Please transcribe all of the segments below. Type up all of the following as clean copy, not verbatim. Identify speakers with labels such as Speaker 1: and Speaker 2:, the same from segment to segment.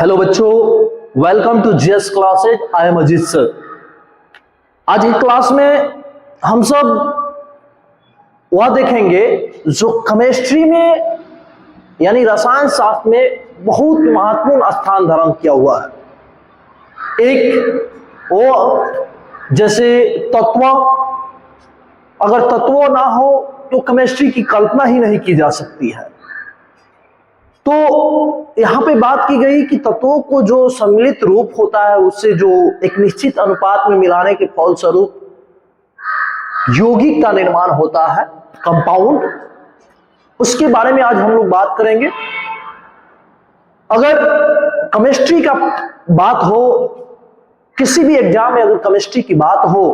Speaker 1: Hello बच्चों, welcome to GS classes. I am Ajit sir. आज की क्लास में हम सब वह देखेंगे जो केमिस्ट्री में यानी रसायन शास्त्र में बहुत महत्वपूर्ण स्थान धारण किया हुआ है। एक वो जैसे तत्व, अगर तत्व ना हो तो केमिस्ट्री की कल्पना ही नहीं की जा सकती है। तो यहां पे बात की गई कि तत्वों को जो सम्मिलित रूप होता है उससे जो एक निश्चित अनुपात में मिलाने के फलस्वरूप यौगिक का निर्माण होता है, कंपाउंड, उसके बारे में आज हम लोग बात करेंगे। अगर केमिस्ट्री का बात हो, किसी भी एग्जाम में अगर केमिस्ट्री की बात हो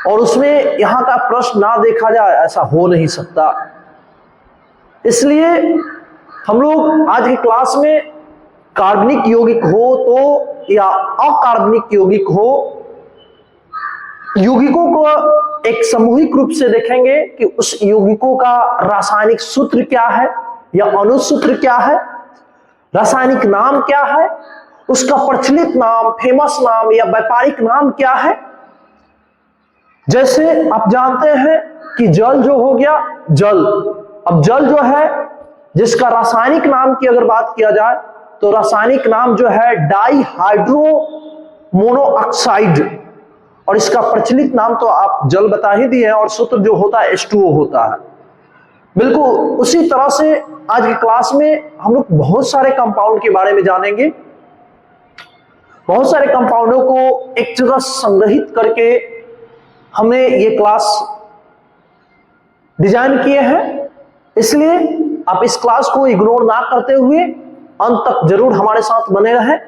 Speaker 1: और उसमें यहां का प्रश्न ना देखा जाए, ऐसा हो नहीं सकता। इसलिए हम लोग आज की क्लास में कार्बनिक यौगिक हो तो या अकार्बनिक यौगिक हो, यौगिकों को एक सामूहिक रूप से देखेंगे कि उस यौगिकों का रासायनिक सूत्र क्या है या अणुसूत्र क्या है, रासायनिक नाम क्या है, उसका प्रचलित नाम, फेमस नाम या व्यापारिक नाम क्या है। जैसे आप जानते हैं कि जल जो हो गया, जल, अब जल जो है जिसका रासायनिक नाम की अगर बात किया जाए तो रासायनिक नाम जो है डाई हाइड्रो मोनोऑक्साइड, और इसका प्रचलित नाम तो आप जल बता ही दिए हैं, और सूत्र जो होता है H2O होता है। बिल्कुल उसी तरह से आज की क्लास में हम लोग बहुत सारे कंपाउंड के बारे में जानेंगे। बहुत सारे कंपाउंडों को एक जगह संग्रहित करके हमने ये क्लास डिजाइन किए हैं। इसलिए आप इस क्लास को इग्नोर ना करते हुए अंत तक जरूर हमारे साथ बने रहें।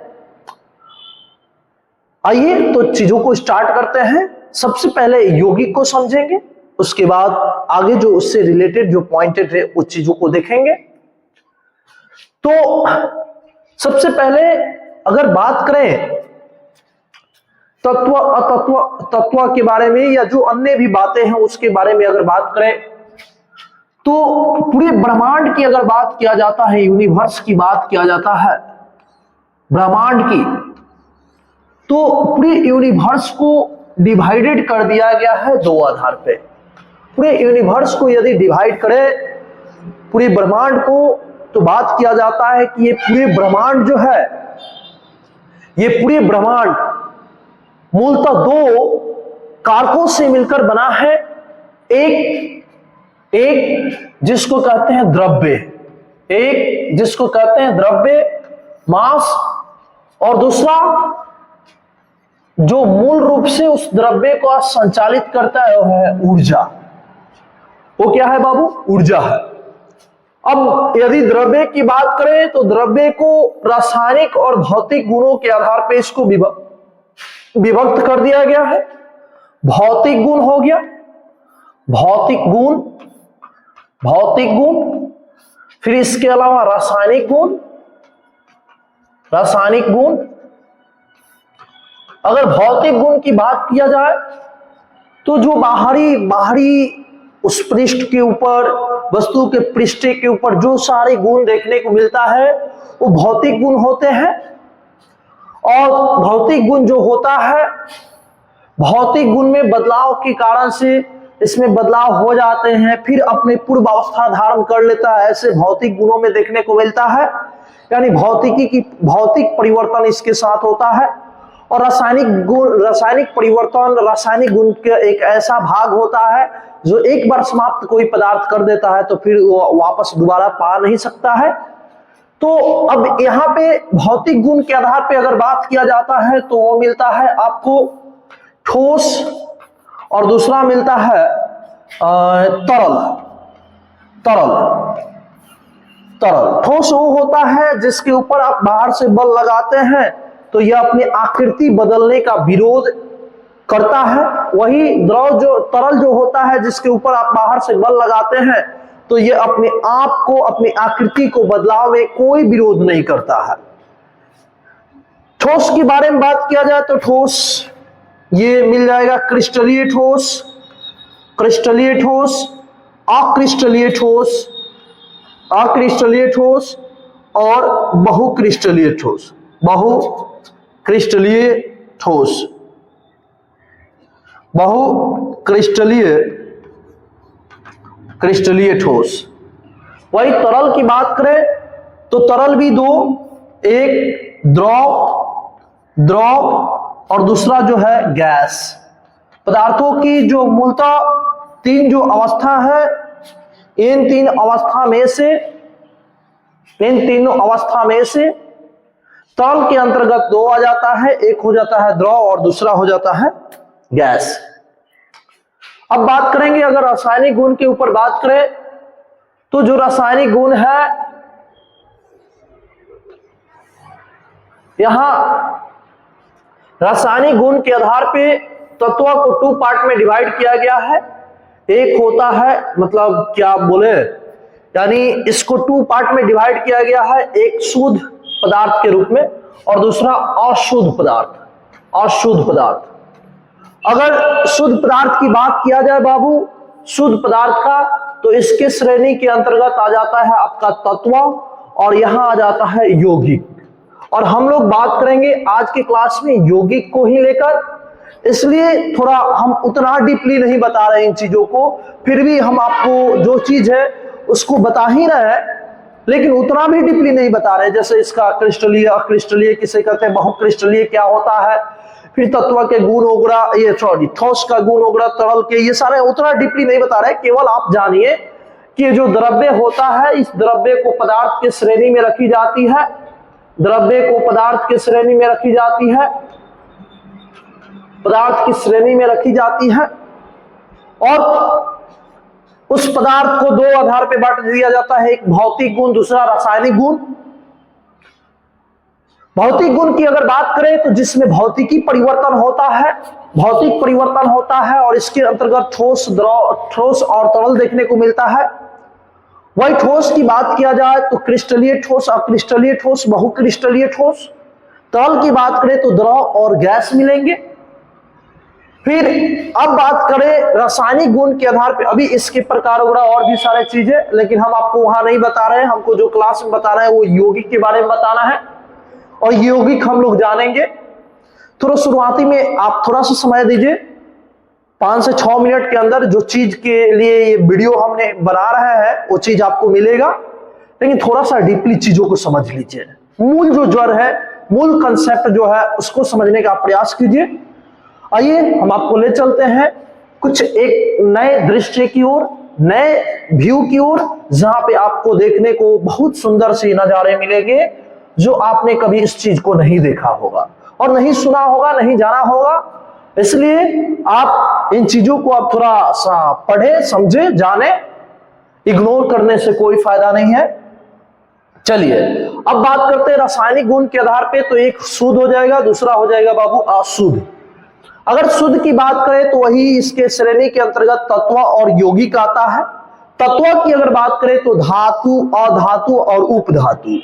Speaker 1: आइए तो चीजों को स्टार्ट करते हैं। सबसे पहले यौगिक को समझेंगे, उसके बाद आगे जो उससे रिलेटेड जो पॉइंटेड है उस चीजों को देखेंगे। तो सबसे पहले अगर बात करें तत्व तत्व के बारे में या जो अन्य भी बातें हैं उसके बारे में अगर बात करें तो पूरे ब्रह्मांड की अगर बात किया जाता है, यूनिवर्स की बात किया जाता है, ब्रह्मांड की, तो पूरे यूनिवर्स को डिवाइडेड कर दिया गया है दो आधार पे। पूरे यूनिवर्स को यदि डिवाइड करें पूरे ब्रह्मांड को तो बात किया जाता है कि ये पूरे ब्रह्मांड जो है, ये पूरे ब्रह्मांड मूलतः दो कारकों से मिलकर बना है। एक जिसको कहते हैं द्रव्य, एक जिसको कहते हैं द्रव्य, मास, और दूसरा जो मूल रूप से उस द्रव्य को संचालित करता है वो है ऊर्जा। वो क्या है बाबू? ऊर्जा है। अब यदि द्रव्य की बात करें तो द्रव्य को रासायनिक और भौतिक गुणों के आधार पर इसको विभक्त कर दिया गया है। भौतिक गुण हो गया, भौतिक गुण, भौतिक गुण, फिर इसके अलावा रासायनिक गुण, रासायनिक गुण। अगर भौतिक गुण की बात किया जाए तो जो बाहरी उस पृष्ठ के ऊपर, वस्तु के पृष्ठ के ऊपर जो सारे गुण देखने को मिलता है वो भौतिक गुण होते हैं। और भौतिक गुण जो होता है, भौतिक गुण में बदलाव के कारण से इसमें बदलाव हो जाते हैं, फिर अपने पूर्व अवस्था धारण कर लेता है, ऐसे भौतिक गुणों में देखने को मिलता है। यानी भौतिकी की भौतिक परिवर्तन इसके साथ होता है। और रासायनिक गुण, रासायनिक परिवर्तन, रासायनिक गुण का एक ऐसा भाग होता है जो एक बार समाप्त कोई पदार्थ कर देता है तो फिर वो वापस दोबारा पा नहीं सकता है। तो अब यहाँ पे भौतिक गुण के आधार पे अगर बात किया जाता है तो वो मिलता है आपको ठोस, और दूसरा मिलता है तरल। तरल, तरल। ठोस वो होता है जिसके ऊपर आप बाहर से बल लगाते हैं तो यह अपनी आकृति बदलने का विरोध करता है। वही द्रव जो, तरल जो होता है जिसके ऊपर आप बाहर से बल लगाते हैं तो यह अपने आप को, अपनी आकृति को बदलाव में कोई विरोध नहीं करता है। ठोस के बारे में बात किया जाए तो ठोस ये मिल जाएगा क्रिस्टलीय ठोस, क्रिस्टलीय ठोस, अक्रिस्टलीय ठोस, अक्रिस्टलीय ठोस, और बहुक्रिस्टलीय ठोस। बहुक्रिस्टलीय ठोस, बहुक्रिस्टलीय ठोस। वही तरल की बात करें तो तरल भी दो, एक द्रव और दूसरा जो है गैस। पदार्थों की जो मूलतः तीन जो अवस्था है, इन तीनों अवस्था में से तरल के अंतर्गत दो आ जाता है, एक हो जाता है द्रव और दूसरा हो जाता है गैस। अब बात करेंगे अगर रासायनिक गुण के ऊपर बात करें तो जो रासायनिक गुण है, यहां रासायनिक गुण के आधार पे तत्वों को 2 पार्ट में डिवाइड किया गया है। एक होता है, मतलब क्या बोले, यानी इसको 2 पार्ट में डिवाइड किया गया है, एक शुद्ध पदार्थ के रूप में और दूसरा अशुद्ध पदार्थ। अगर शुद्ध पदार्थ की बात किया जाए बाबू, शुद्ध पदार्थ का, तो इसके श्रेणी के अंतर्गत आ जाता है आपका तत्व और यहां आ जाता है यौगिक। और हम लोग बात करेंगे आज के क्लास में यौगिक को ही लेकर, इसलिए थोड़ा हम उतना डीपली नहीं बता रहे इन चीजों को, फिर भी हम आपको जो चीज है उसको बता ही रहे हैं, लेकिन उतना भी डीपली नहीं बता रहे। जैसे इसका क्रिस्टलीय, अक्रिस्टलीय किसे कहते हैं, बहुक्रिस्टलीय क्या होता है, फिर तत्व के गुण वगैरह, ये ठोस का गुण वगैरह, तरल के, ये सारे उतना डीपली नहीं बता रहे। केवल आप जानिए कि जो द्रव्य होता है, इस द्रव्य को पदार्थ के श्रेणी में रखी जाती है, द्रव्य को पदार्थ की श्रेणी में रखी जाती है, पदार्थ की श्रेणी में रखी जाती है और उस पदार्थ को दो आधार पर बांट दिया जाता है, एक भौतिक गुण, दूसरा रासायनिक गुण। भौतिक गुण की अगर बात करें तो जिसमें भौतिकी परिवर्तन होता है, भौतिक परिवर्तन होता है और इसके अंतर्गत ठोस, द्रव, ठोस और तरल देखने को मिलता है। वही ठोस की बात किया जाए तो क्रिस्टलीय ठोस, अक्रिस्टलीय ठोस, बहुक्रिस्टलीय ठोस। तरल की बात करें तो द्रव और गैस मिलेंगे। फिर अब बात करें रासायनिक गुण के आधार पर, अभी इसके प्रकार वगैरह और भी सारे चीजें, लेकिन हम आपको वहां नहीं बता रहे हैं, हमको जो क्लास में बता रहे हैं वो यौगिक के बारे में बताना है और यौगिक हम लोग जानेंगे। थोड़ा शुरुआती में आप थोड़ा सा समय दीजिए, 5 से 6 मिनट के अंदर जो चीज के लिए ये वीडियो हमने बना रहे हैं वो चीज आपको मिलेगा, लेकिन थोड़ा सा डीपली चीजों को समझ लीजिए। मूल जो जड़ है, मूल कंसेप्ट जो है उसको समझने का प्रयास कीजिए। आइए हम आपको ले चलते हैं कुछ एक नए दृश्य की ओर, नए व्यू की ओर, जहां पे आपको देखने को बहुत सुंदर से नजारे मिलेंगे जो आपने कभी इस चीज को नहीं देखा होगा और नहीं सुना होगा, नहीं जाना होगा। इसलिए आप इन चीजों को आप थोड़ा सा पढ़े, समझे, जाने, इग्नोर करने से कोई फायदा नहीं है। चलिए अब बात करते हैं रासायनिक गुण के आधार पे, तो एक शुद्ध हो जाएगा, दूसरा हो जाएगा बाबू अशुद्ध। अगर शुद्ध की बात करें तो वही इसके श्रेणी के अंतर्गत तत्व और यौगिक आता है। तत्व की अगर बात करें तो धातु, अधातु और उपधातु।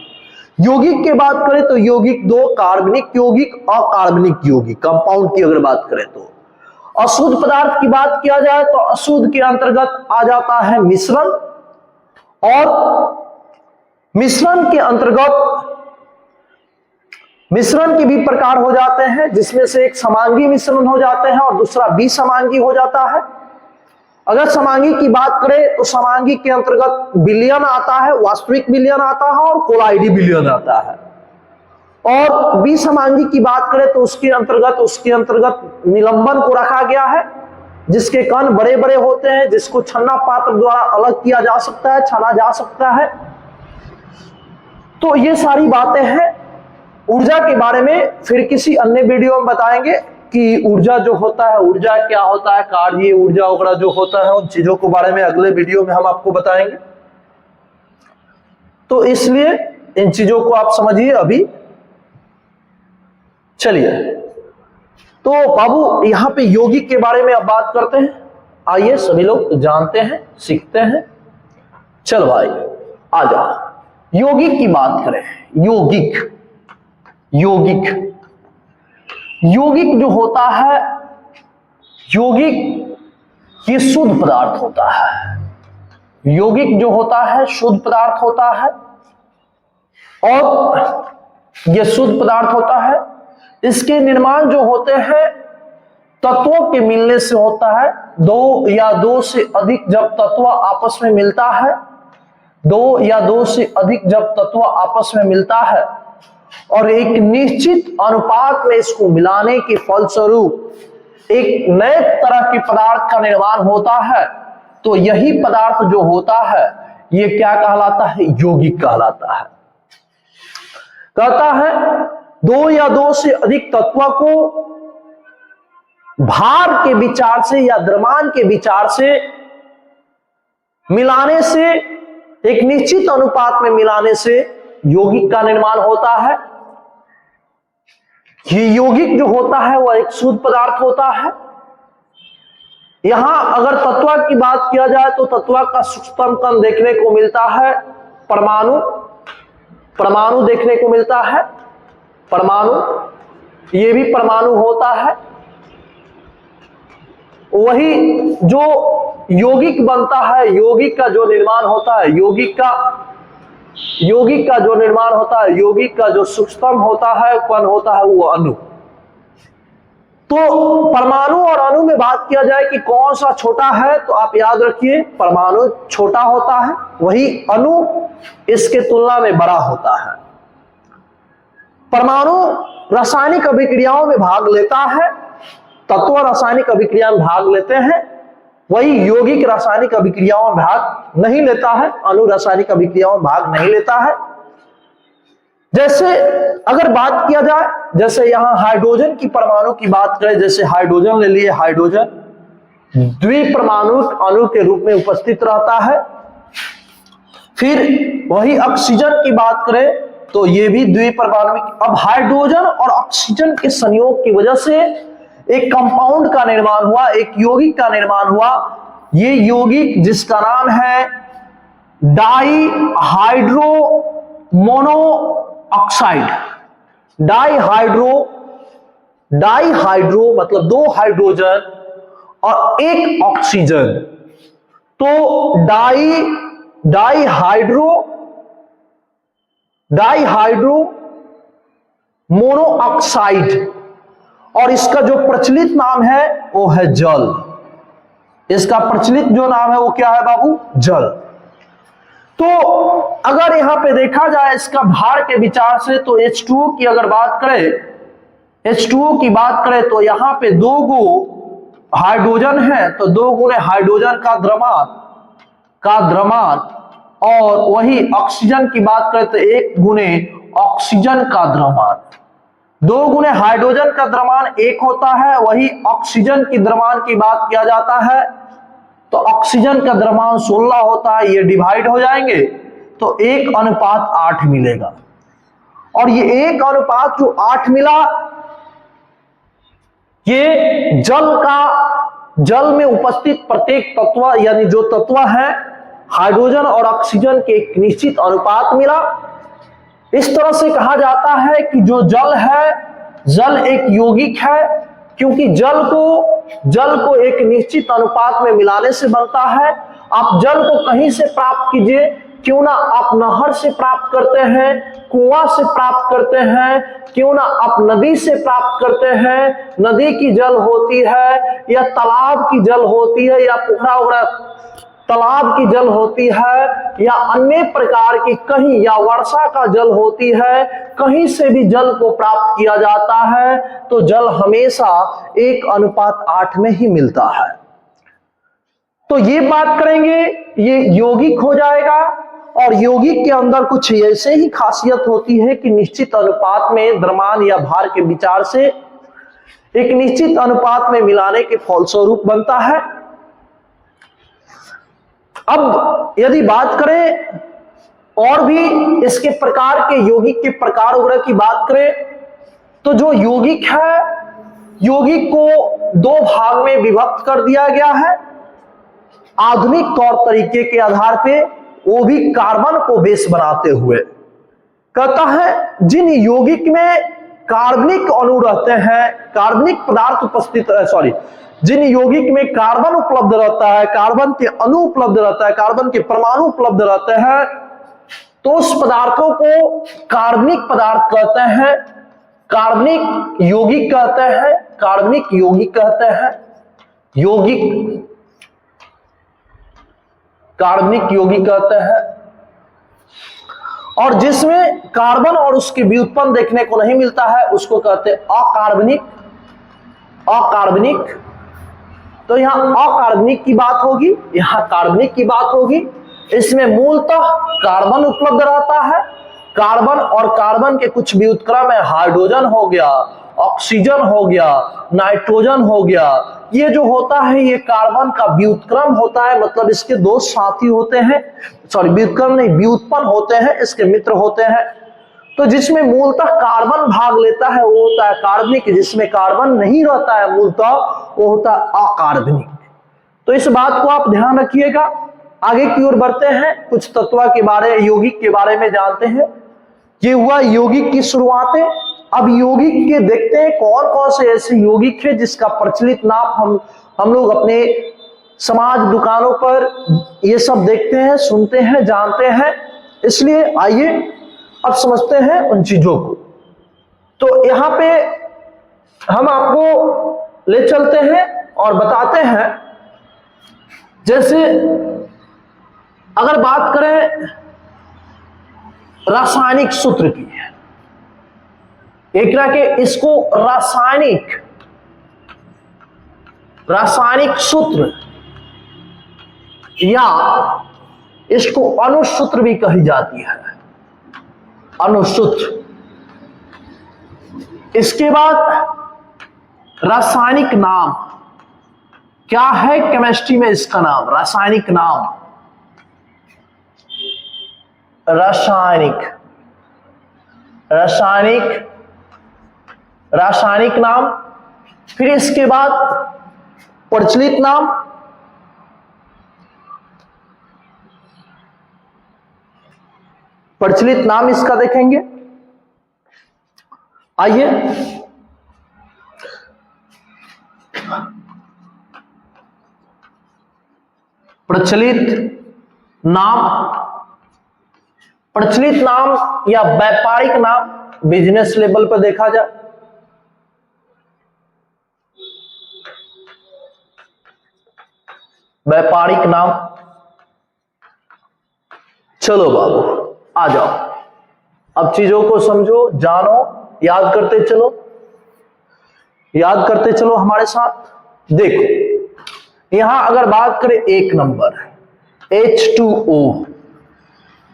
Speaker 1: यौगिक की बात करें तो यौगिक दो, कार्बनिक यौगिक, अकार्बनिक यौगिक, कंपाउंड की अगर बात करें तो। अशुद्ध पदार्थ की बात किया जाए तो अशुद्ध के अंतर्गत आ जाता है मिश्रण, और मिश्रण के अंतर्गत मिश्रण के भी प्रकार हो जाते हैं, जिसमें से एक समांगी मिश्रण हो जाते हैं और दूसरा विसमांगी हो जाता है। अगर समांगी की बात करें तो समांगी के अंतर्गत विलयन आता है, वास्तविक विलयन आता है और कोलाइडी विलयन आता है। और विसमांगी की बात करें तो उसके अंतर्गत निलंबन को रखा गया है, जिसके कण बड़े बड़े होते हैं, जिसको छन्ना पात्र द्वारा अलग किया जा सकता है, छाना जा सकता है। तो ये सारी बातें हैं। ऊर्जा के बारे में फिर किसी अन्य वीडियो में बताएंगे कि ऊर्जा जो होता है, ऊर्जा क्या होता है, कार्य ऊर्जा वगैरह जो होता है, उन चीजों के बारे में अगले वीडियो में हम आपको बताएंगे। तो इसलिए इन चीजों को आप समझिए अभी। चलिए तो बाबू यहां पे यौगिक के बारे में अब बात करते हैं। आइए सभी लोग जानते हैं, सीखते हैं। चल भाई आ जाओ, यौगिक की बात करें। यौगिक जो होता है, यौगिक ये शुद्ध पदार्थ होता है। यौगिक जो होता है शुद्ध पदार्थ होता है। और यह शुद्ध पदार्थ होता है। इसके निर्माण जो होते हैं तत्वों के मिलने से होता है। दो या दो से अधिक जब तत्व आपस में मिलता है, दो या दो से अधिक जब तत्व आपस में मिलता है और एक निश्चित अनुपात में इसको मिलाने के फलस्वरूप एक नए तरह के पदार्थ का निर्माण होता है, तो यही पदार्थ जो होता है ये क्या कहलाता है? यौगिक कहलाता है। कहता है दो या दो से अधिक तत्वों को भार के विचार से या द्रव्यमान के विचार से मिलाने से, एक निश्चित अनुपात में मिलाने से यौगिक का निर्माण होता है। ये यौगिक जो होता है वह एक शुद्ध पदार्थ होता है। यहां अगर तत्व की बात किया जाए तो तत्व का सूक्ष्मतम कण देखने को मिलता है परमाणु। परमाणु देखने को मिलता है, परमाणु, ये भी परमाणु होता है। वही जो यौगिक बनता है, यौगिक का जो निर्माण होता है, यौगिक का जो निर्माण होता है, यौगिक का जो सूक्ष्मतम होता है कण होता है वो अणु। तो परमाणु और अणु में बात किया जाए कि कौन सा छोटा है, तो आप याद रखिए परमाणु छोटा होता है, वही अणु इसके तुलना में बड़ा होता है। परमाणु रासायनिक अभिक्रियाओं में भाग लेता है, तत्व रासायनिक अभिक्रिया में भाग लेते हैं, वही यौगिक रासायनिक अभिक्रियाओं में भाग नहीं लेता है, अणु रासायनिक अभिक्रियाओं में भाग नहीं लेता है। जैसे अगर बात किया जाए, जैसे यहां हाइड्रोजन की परमाणु की बात करें, जैसे हाइड्रोजन ले लिए, हाइड्रोजन द्विपरमाणुक अणु के रूप में उपस्थित रहता है। फिर वही ऑक्सीजन की बात करें तो ये भी द्विपरमाणुक। अब हाइड्रोजन और ऑक्सीजन के संयोग की वजह से एक कंपाउंड का निर्माण हुआ, एक यौगिक का निर्माण हुआ। ये यौगिक जिसका नाम है डाईहाइड्रो मोनो ऑक्साइड। डाईहाइड्रो मतलब दो हाइड्रोजन और एक ऑक्सीजन, तो डाईहाइड्रो मोनो ऑक्साइड, और इसका जो प्रचलित नाम है वो है जल। इसका प्रचलित जो नाम है वो क्या है बाबू? जल। तो अगर यहां पे देखा जाए इसका भार के विचार से, तो H2O की अगर बात करें, H2O की बात करें तो यहां पे दो गो हाइड्रोजन है, तो दो गुणे हाइड्रोजन का द्रव्यमान, और वही ऑक्सीजन की बात करें तो एक गुणे ऑक्सीजन का द्रव्यमान। दो गुणे हाइड्रोजन का द्रव्यमान एक होता है, वही ऑक्सीजन की द्रव्यमान की बात किया जाता है तो ऑक्सीजन का द्रव्यमान 16 होता है। ये डिवाइड हो जाएंगे तो 1:8 मिलेगा। और ये 1:8 जो 8 मिला, ये जल में उपस्थित प्रत्येक तत्व, यानी जो तत्व है हाइड्रोजन और ऑक्सीजन के एक निश्चित अनुपात मिला। इस तरह से कहा जाता है कि जो जल है, जल एक यौगिक है, क्योंकि जल को एक निश्चित अनुपात में मिलाने से बनता है। आप जल को कहीं से प्राप्त कीजिए, क्यों ना आप नहर से प्राप्त करते हैं, कुआं से प्राप्त करते हैं, क्यों ना आप नदी से प्राप्त करते हैं, नदी की जल होती है या तालाब की जल होती है या पोखरा तालाब की जल होती है या अन्य प्रकार की कहीं, या वर्षा का जल होती है, कहीं से भी जल को प्राप्त किया जाता है, तो जल हमेशा 1:8 में ही मिलता है। तो ये बात करेंगे, ये यौगिक हो जाएगा। और यौगिक के अंदर कुछ ऐसे ही खासियत होती है कि निश्चित अनुपात में द्रव्यमान या भार के विचार से एक निश्चित अनुपात में मिलाने के फलस्वरूप बनता है। अब यदि बात करें और भी इसके प्रकार के यौगिक के प्रकार वगैरह की बात करें, तो जो यौगिक है, यौगिक को दो भाग में विभक्त कर दिया गया है आधुनिक तौर तरीके के आधार पे, वो भी कार्बन को बेस बनाते हुए। कहता है जिन यौगिक में कार्बनिक अणु रहते हैं, कार्बनिक पदार्थ उपस्थित, जिन यौगिक में कार्बन उपलब्ध रहता है, कार्बन के अणु उपलब्ध रहता है, कार्बन के परमाणु उपलब्ध रहते हैं, तो उस पदार्थों को कार्बनिक पदार्थ कहते हैं, कार्बनिक यौगिक कहते हैं, कार्बनिक यौगिक कहते हैं, यौगिक, कार्बनिक यौगिक कहते हैं। और जिसमें कार्बन और उसके व्युत्पन्न देखने को नहीं मिलता है उसको कहते हैं अकार्बनिक, अकार्बनिक। तो यहां अकार्बनिक की बात होगी, यहां कार्बनिक की बात होगी। इसमें मूलतः कार्बन उपलब्ध रहता है, कार्बन और कार्बन के कुछ व्युत्क्रम है, हाइड्रोजन हो गया, ऑक्सीजन हो गया, नाइट्रोजन हो गया। ये जो होता है ये कार्बन का व्युत्क्रम होता है, मतलब इसके दो साथी होते हैं, सॉरी व्युत्क्रम नहीं, व्युत्पन्न होते हैं, इसके मित्र होते हैं। तो जिसमें मूलतः कार्बन भाग लेता है वो होता है कार्बनिक, जिसमें कार्बन नहीं रहता है मूलतः वो होता है अकार्बनिक। तो इस बात को आप ध्यान रखिएगा। आगे की ओर बढ़ते हैं, कुछ तत्व के बारे, यौगिक के बारे में जानते हैं। ये हुआ यौगिक की शुरुआतें। अब यौगिक के देखते हैं कौन कौन से ऐसे यौगिक है जिसका प्रचलित नाम हम लोग अपने समाज दुकानों पर ये सब देखते हैं, सुनते हैं, जानते हैं। इसलिए आइए अब समझते हैं उन चीजों को। तो यहां पे हम आपको ले चलते हैं और बताते हैं, जैसे अगर बात करें रासायनिक सूत्र की, एक तरह के इसको रासायनिक सूत्र या इसको अणुसूत्र भी कही जाती है, अणुसूत्र। इसके बाद रासायनिक नाम क्या है, केमिस्ट्री में इसका नाम रासायनिक नाम, रासायनिक, रासायनिक, रासायनिक नाम। फिर इसके बाद प्रचलित नाम, प्रचलित नाम इसका देखेंगे। आइए प्रचलित नाम, प्रचलित नाम या व्यापारिक नाम, बिजनेस लेवल पर देखा जाए, व्यापारिक नाम। चलो बाबू आ जाओ, अब चीजों को समझो, जानो, याद करते चलो, याद करते चलो हमारे साथ। देखो यहां अगर बात करें एक नंबर H2O,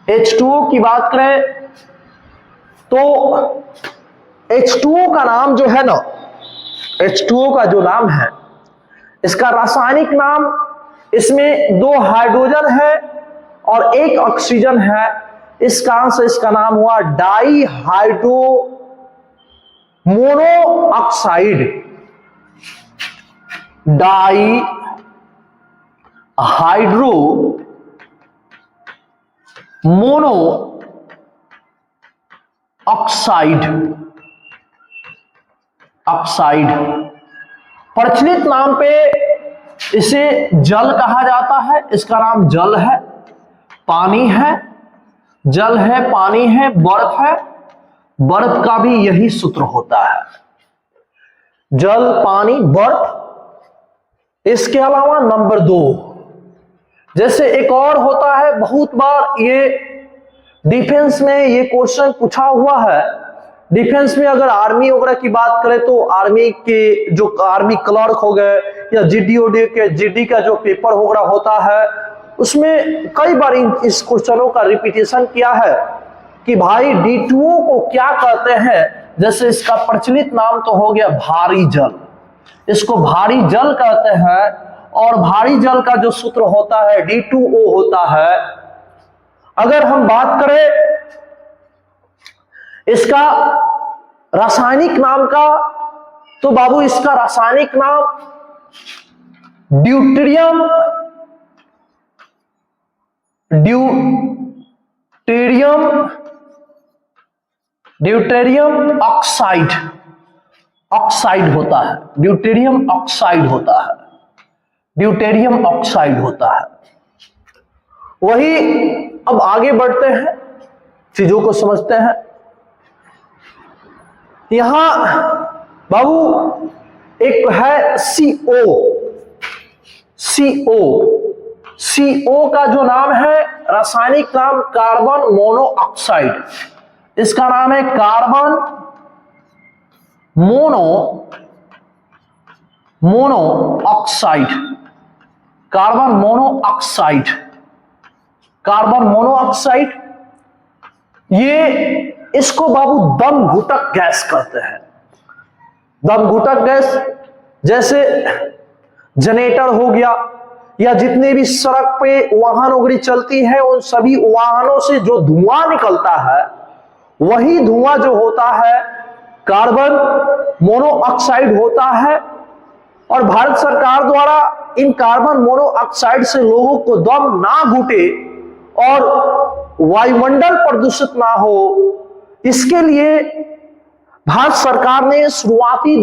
Speaker 1: H2O की बात करें तो H2O का नाम जो है ना, H2O का जो नाम है इसका रासायनिक नाम, इसमें 2 हाइड्रोजन है और 1 ऑक्सीजन है, इस कारण से इसका नाम हुआ di hydro mono oxide, di hydro mono oxide, oxide. प्रचलित नाम पे इसे जल कहा जाता है, इसका नाम जल है, पानी है, जल है, पानी है, बर्फ है, बर्फ का भी यही सूत्र होता है, जल, पानी, बर्फ। इसके अलावा नंबर 2, जैसे एक और होता है, बहुत बार ये डिफेंस में ये क्वेश्चन पूछा हुआ है। डिफेंस में अगर आर्मी वगैरह की बात करें तो आर्मी के जो आर्मी क्लर्क हो गए या जीडीओडी के जीडी का जो पेपर वगैरह होता है उसमें कई बार इस क्वेश्चनों का रिपीटेशन किया है कि भाई D2O को क्या कहते हैं। जैसे इसका प्रचलित नाम तो हो गया भारी जल, इसको भारी जल कहते हैं, और भारी जल का जो सूत्र होता है D2O होता है। अगर हम बात करें इसका रासायनिक नाम का तो बाबू इसका रासायनिक नाम ड्यूटेरियम, ड्यूटेरियम ऑक्साइड, ऑक्साइड होता है, ड्यूटेरियम ऑक्साइड होता है, ड्यूटेरियम ऑक्साइड होता है। वही अब आगे बढ़ते हैं, चीजों को समझते हैं। यहां बाबू एक है CO का जो नाम है, रासायनिक नाम कार्बन मोनोऑक्साइड। इसका नाम है कार्बन मोनोऑक्साइड। कार्बन मोनोऑक्साइड ये इसको बाबू दम घुटक गैस कहते हैं। दम घुटक गैस, जैसे जनरेटर हो गया या जितने भी सड़क पे वाहन वगैरह चलती है, उन सभी वाहनों से जो धुआं निकलता है, वही धुआं जो होता है कार्बन मोनोऑक्साइड होता है। और भारत सरकार द्वारा इन कार्बन मोनोऑक्साइड से लोगों को दम ना घुटे और वायुमंडल प्रदूषित ना हो, इसके लिए भारत सरकार ने शुरुआती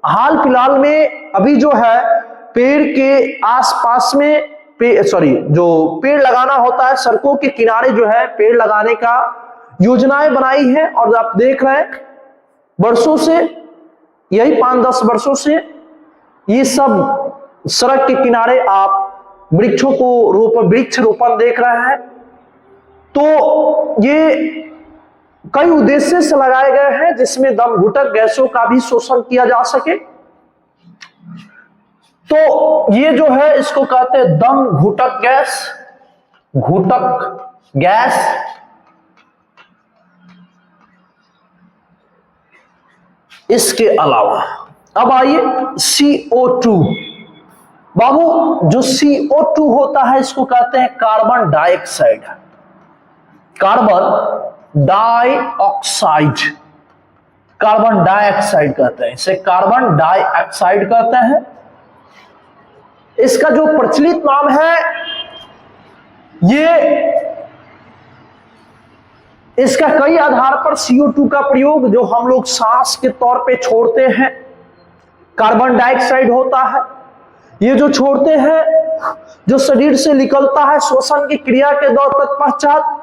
Speaker 1: हाल फिलहाल में अभी जो है पेड़ के आसपास में जो पेड़ लगाना होता है, सड़कों के किनारे जो है पेड़ लगाने का योजनाएं बनाई है। और आप देख रहे हैं वर्षों से, यही 5-10 वर्षों से ये सब सड़क के किनारे आप वृक्षों को वृक्ष रोपण देख रहे हैं। तो ये कई उद्देश्य से लगाए गए हैं जिसमें दम घुटक गैसों का भी शोषण किया जा सके। तो ये जो है इसको कहते हैं दम घुटक गैस। इसके अलावा अब आइए CO2। बाबू जो CO2 होता है इसको कहते हैं कार्बन डाइऑक्साइड। कार्बन डाइऑक्साइड कहते हैं, इसे कार्बन डाइऑक्साइड कहते हैं। इसका जो प्रचलित नाम है, इसका कई आधार पर CO2 का प्रयोग जो हम लोग सांस के तौर पे छोड़ते हैं, कार्बन डाइऑक्साइड होता है। ये जो छोड़ते हैं, जो शरीर से निकलता है श्वसन की क्रिया के दौर तत्पश्चात,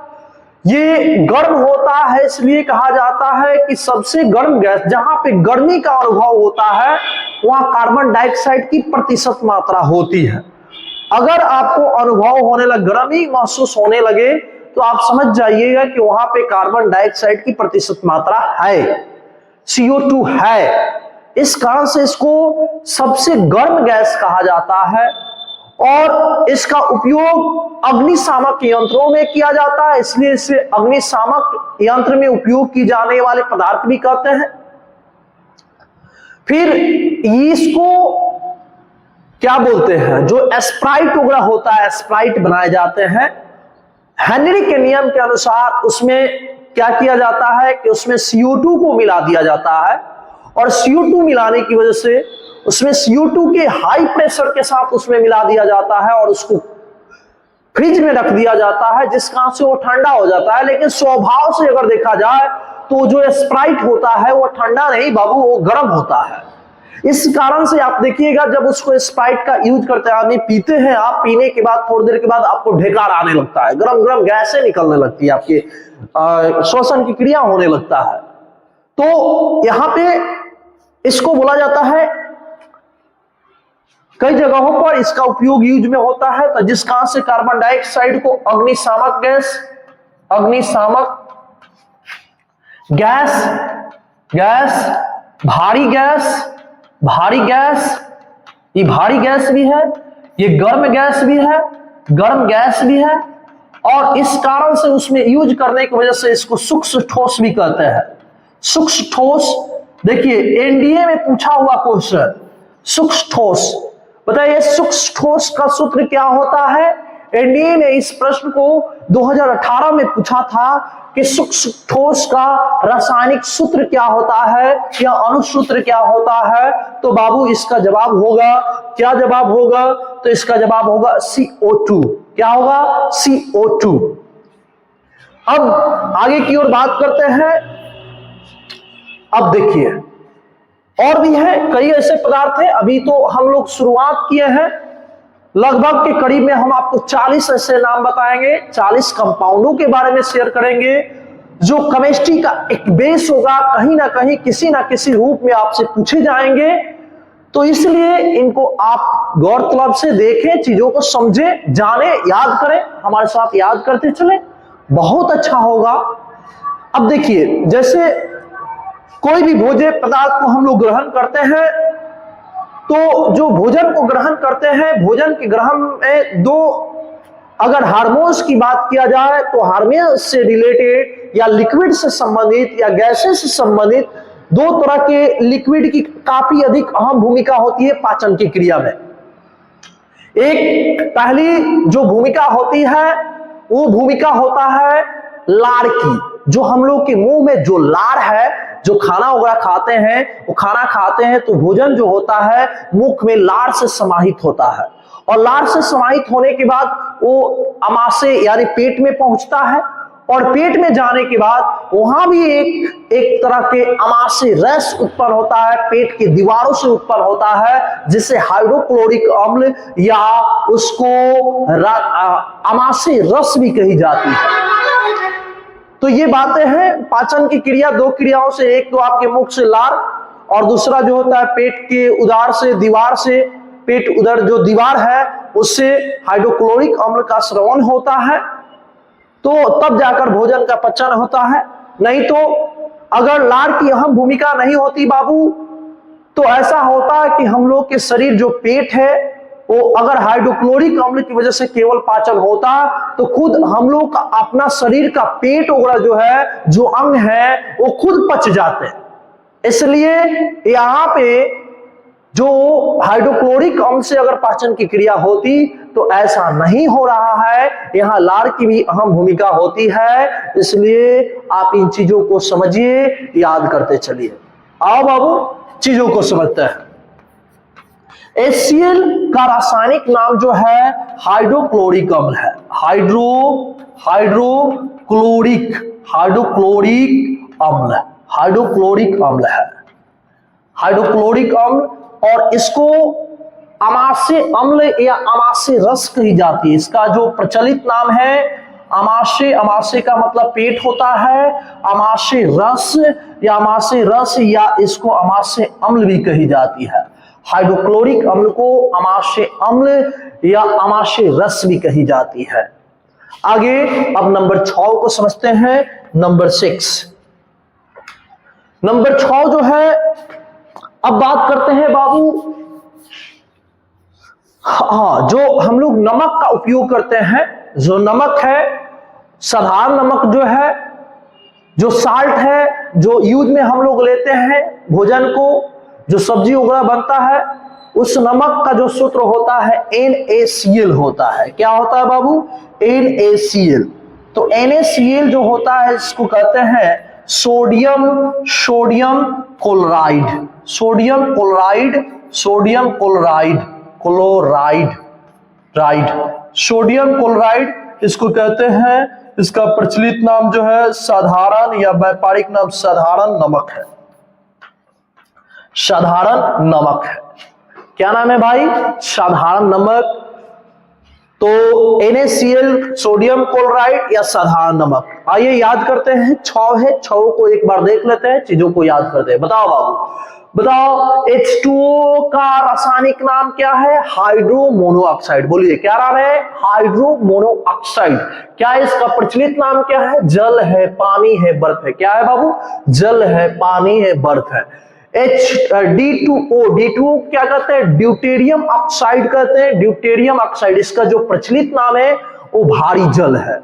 Speaker 1: ये गर्म होता है। इसलिए कहा जाता है कि सबसे गर्म गैस, जहां पे गर्मी का अनुभव होता है, वहां कार्बन डाइऑक्साइड की प्रतिशत मात्रा होती है। अगर आपको अनुभव होने लगे, गर्मी महसूस होने लगे, तो आप समझ जाइएगा कि वहां पे कार्बन डाइऑक्साइड की प्रतिशत मात्रा है, CO2 है। इस कारण से इसको सबसे गर्म गैस कहा जाता है। और इसका उपयोग अग्निशामक यंत्रों में किया जाता है, इसलिए इसे अग्निशामक यंत्र में उपयोग की जाने वाले पदार्थ भी कहते हैं। फिर इसको क्या बोलते हैं, जो स्प्राइट वगैरह होता है, स्प्राइट बनाए जाते हैं, हेनरी के नियम के अनुसार उसमें क्या किया जाता है कि उसमें CO2 को मिला दिया जाता है। और CO2 मिलाने की वजह से उसमें CO2 के हाई प्रेशर के साथ उसमें मिला दिया जाता है और उसको फ्रिज में रख दिया जाता है, जिस कारण से वो ठंडा हो जाता है। लेकिन स्वभाव से अगर देखा जाए तो जो स्प्राइट होता है वो ठंडा नहीं बाबू, वो गर्म होता है। इस कारण से आप देखिएगा जब उसको स्प्राइट का यूज करते हैं, आदमी पीते हैं, आप पीने के बाद थोड़ी देर के बाद आपको ढेकार आने लगता है, गरम गरम गैसें निकलने लगती है, आपके श्वसन की क्रिया होने लगता है। तो यहां पे इसको बोला जाता है, कई जगहों पर इसका उपयोग यूज में होता है। तो जिस कारण से कार्बन डाइऑक्साइड को अग्निशामक गैस, भारी गैस, ये भारी गैस भी है, ये गर्म गैस भी है। और इस कारण से उसमें यूज करने की वजह से इसको सूक्ष्म ठोस भी कहते हैं। सूक्ष्म ठोस, देखिए एनडीए में पूछा हुआ क्वेश्चन, सूक्ष्म ठोस, बताइए सूक्ष्म ठोस का सूत्र क्या होता है। एनडीए ने इस प्रश्न को 2018 में पूछा था कि सूक्ष्म ठोस का रासायनिक सूत्र क्या होता है या अनुसूत्र क्या होता है। तो बाबू इसका जवाब होगा, क्या जवाब होगा, तो इसका जवाब होगा CO2। क्या होगा, CO2। अब आगे की ओर बात करते हैं। अब देखिए और भी है, कई ऐसे पदार्थ हैं, अभी तो हम लोग शुरुआत किए हैं, लगभग के करीब में हम आपको 40 ऐसे नाम बताएंगे, 40 कंपाउंडों के बारे में शेयर करेंगे जो केमिस्ट्री का एक बेस होगा, कहीं ना कहीं किसी ना किसी रूप में आपसे पूछे जाएंगे। तो इसलिए इनको आप गौरतलब से देखें, चीजों को समझें, जाने, याद करें, हमारे साथ याद करते चले, बहुत अच्छा होगा। अब देखिए, जैसे कोई भी भोज्य पदार्थ को हम लोग ग्रहण करते हैं, तो जो भोजन को ग्रहण करते हैं, भोजन के ग्रहण में दो, अगर हार्मोन्स की बात किया जाए तो हार्मोन्स से रिलेटेड या लिक्विड से संबंधित या गैसेस से संबंधित दो तरह के लिक्विड की काफी अधिक अहम भूमिका होती है पाचन की क्रिया में। एक पहली जो भूमिका होती है वो भूमिका होता है लार की। जो हम लोग के मुंह में जो लार है, जो खाना वगैरह खाते हैं, वो खाना खाते हैं तो भोजन जो होता है मुख में लार से समाहित होता है, और लार से समाहित होने के बाद वो अमाशय यानी पेट में पहुंचता है, और पेट में जाने के बाद वहां भी एक तरह के अमाशय रस उत्पन्न होता है, पेट की दीवारों से उत्पन्न होता है, जिसे हाइड्रोक्लोरिक अम्ल या उसको अमाशय रस भी कही जाती है। तो ये बातें हैं पाचन की क्रिया, दो क्रियाओं से, एक तो आपके मुख से लार और दूसरा जो होता है पेट के उदर से, दीवार से, पेट उदर जो दीवार है उससे हाइड्रोक्लोरिक अम्ल का स्रवण होता है, तो तब जाकर भोजन का पचन होता है। नहीं तो अगर लार की अहम भूमिका नहीं होती बाबू, तो ऐसा होता है कि हम लोग के शरीर जो पेट है वो अगर हाइड्रोक्लोरिक अम्ल की वजह से केवल पाचन होता तो खुद हम लोग का अपना शरीर का पेट वगैरह जो है, जो अंग है वो खुद पच जाते हैं। इसलिए यहाँ पे जो हाइड्रोक्लोरिक अम्ल से अगर पाचन की क्रिया होती तो ऐसा नहीं हो रहा है, यहाँ लार की भी अहम भूमिका होती है। इसलिए आप इन चीजों को समझिए, याद करते चलिए। आओ बाबू चीजों को समझते हैं। HCl का रासायनिक नाम जो है हाइड्रोक्लोरिक अम्ल है। हाइड्रोक्लोरिक अम्ल है, हाइड्रोक्लोरिक अम्ल, और इसको अमाशय अम्ल या अमाशय रस कही जाती है। इसका जो प्रचलित नाम है अमाशय, अमाशय का मतलब पेट होता है, अमाशय रस या इसको अमाशय अम्ल भी कही जाती है। हाइड्रोक्लोरिक अम्ल को अमाशय अम्ल या अमाशय रस भी कही जाती है। आगे अब नंबर 6 को समझते हैं। नंबर 6 जो है, अब बात करते हैं बाबू, हाँ, जो हम लोग नमक का उपयोग करते हैं, जो नमक है, साधारण नमक जो है, जो साल्ट है, जो यूज में हम लोग लेते हैं भोजन को, जो सब्जी वगैरह बनता है, उस नमक का जो सूत्र होता है NaCl होता है। क्या होता है बाबू? NaCl। तो NaCl जो होता है इसको कहते हैं सोडियम क्लोराइड इसको कहते हैं। इसका प्रचलित नाम जो है साधारण या व्यापारिक नाम साधारण नमक है। साधारण नमक है। क्या नाम है भाई? साधारण नमक। तो NaCl, सोडियम क्लोराइड या साधारण नमक। आइए याद करते हैं। 6 है, 6 को एक बार देख लेते हैं, चीजों को याद करते हैं। बताओ बाबू, बताओ H2O का रासायनिक नाम क्या है? Hydro monoxide. बोलिए क्या नाम है? Hydro monoxide. क्या इसका प्रचलित नाम क्या है? जल है, पानी है, बर्फ है। क्या है बाबू? जल है, पानी है, बर्फ है। D2O क्या कहते हैं? ड्यूटेरियम ऑक्साइड कहते हैं। ड्यूटेरियम ऑक्साइड, इसका जो प्रचलित नाम है वो भारी जल है।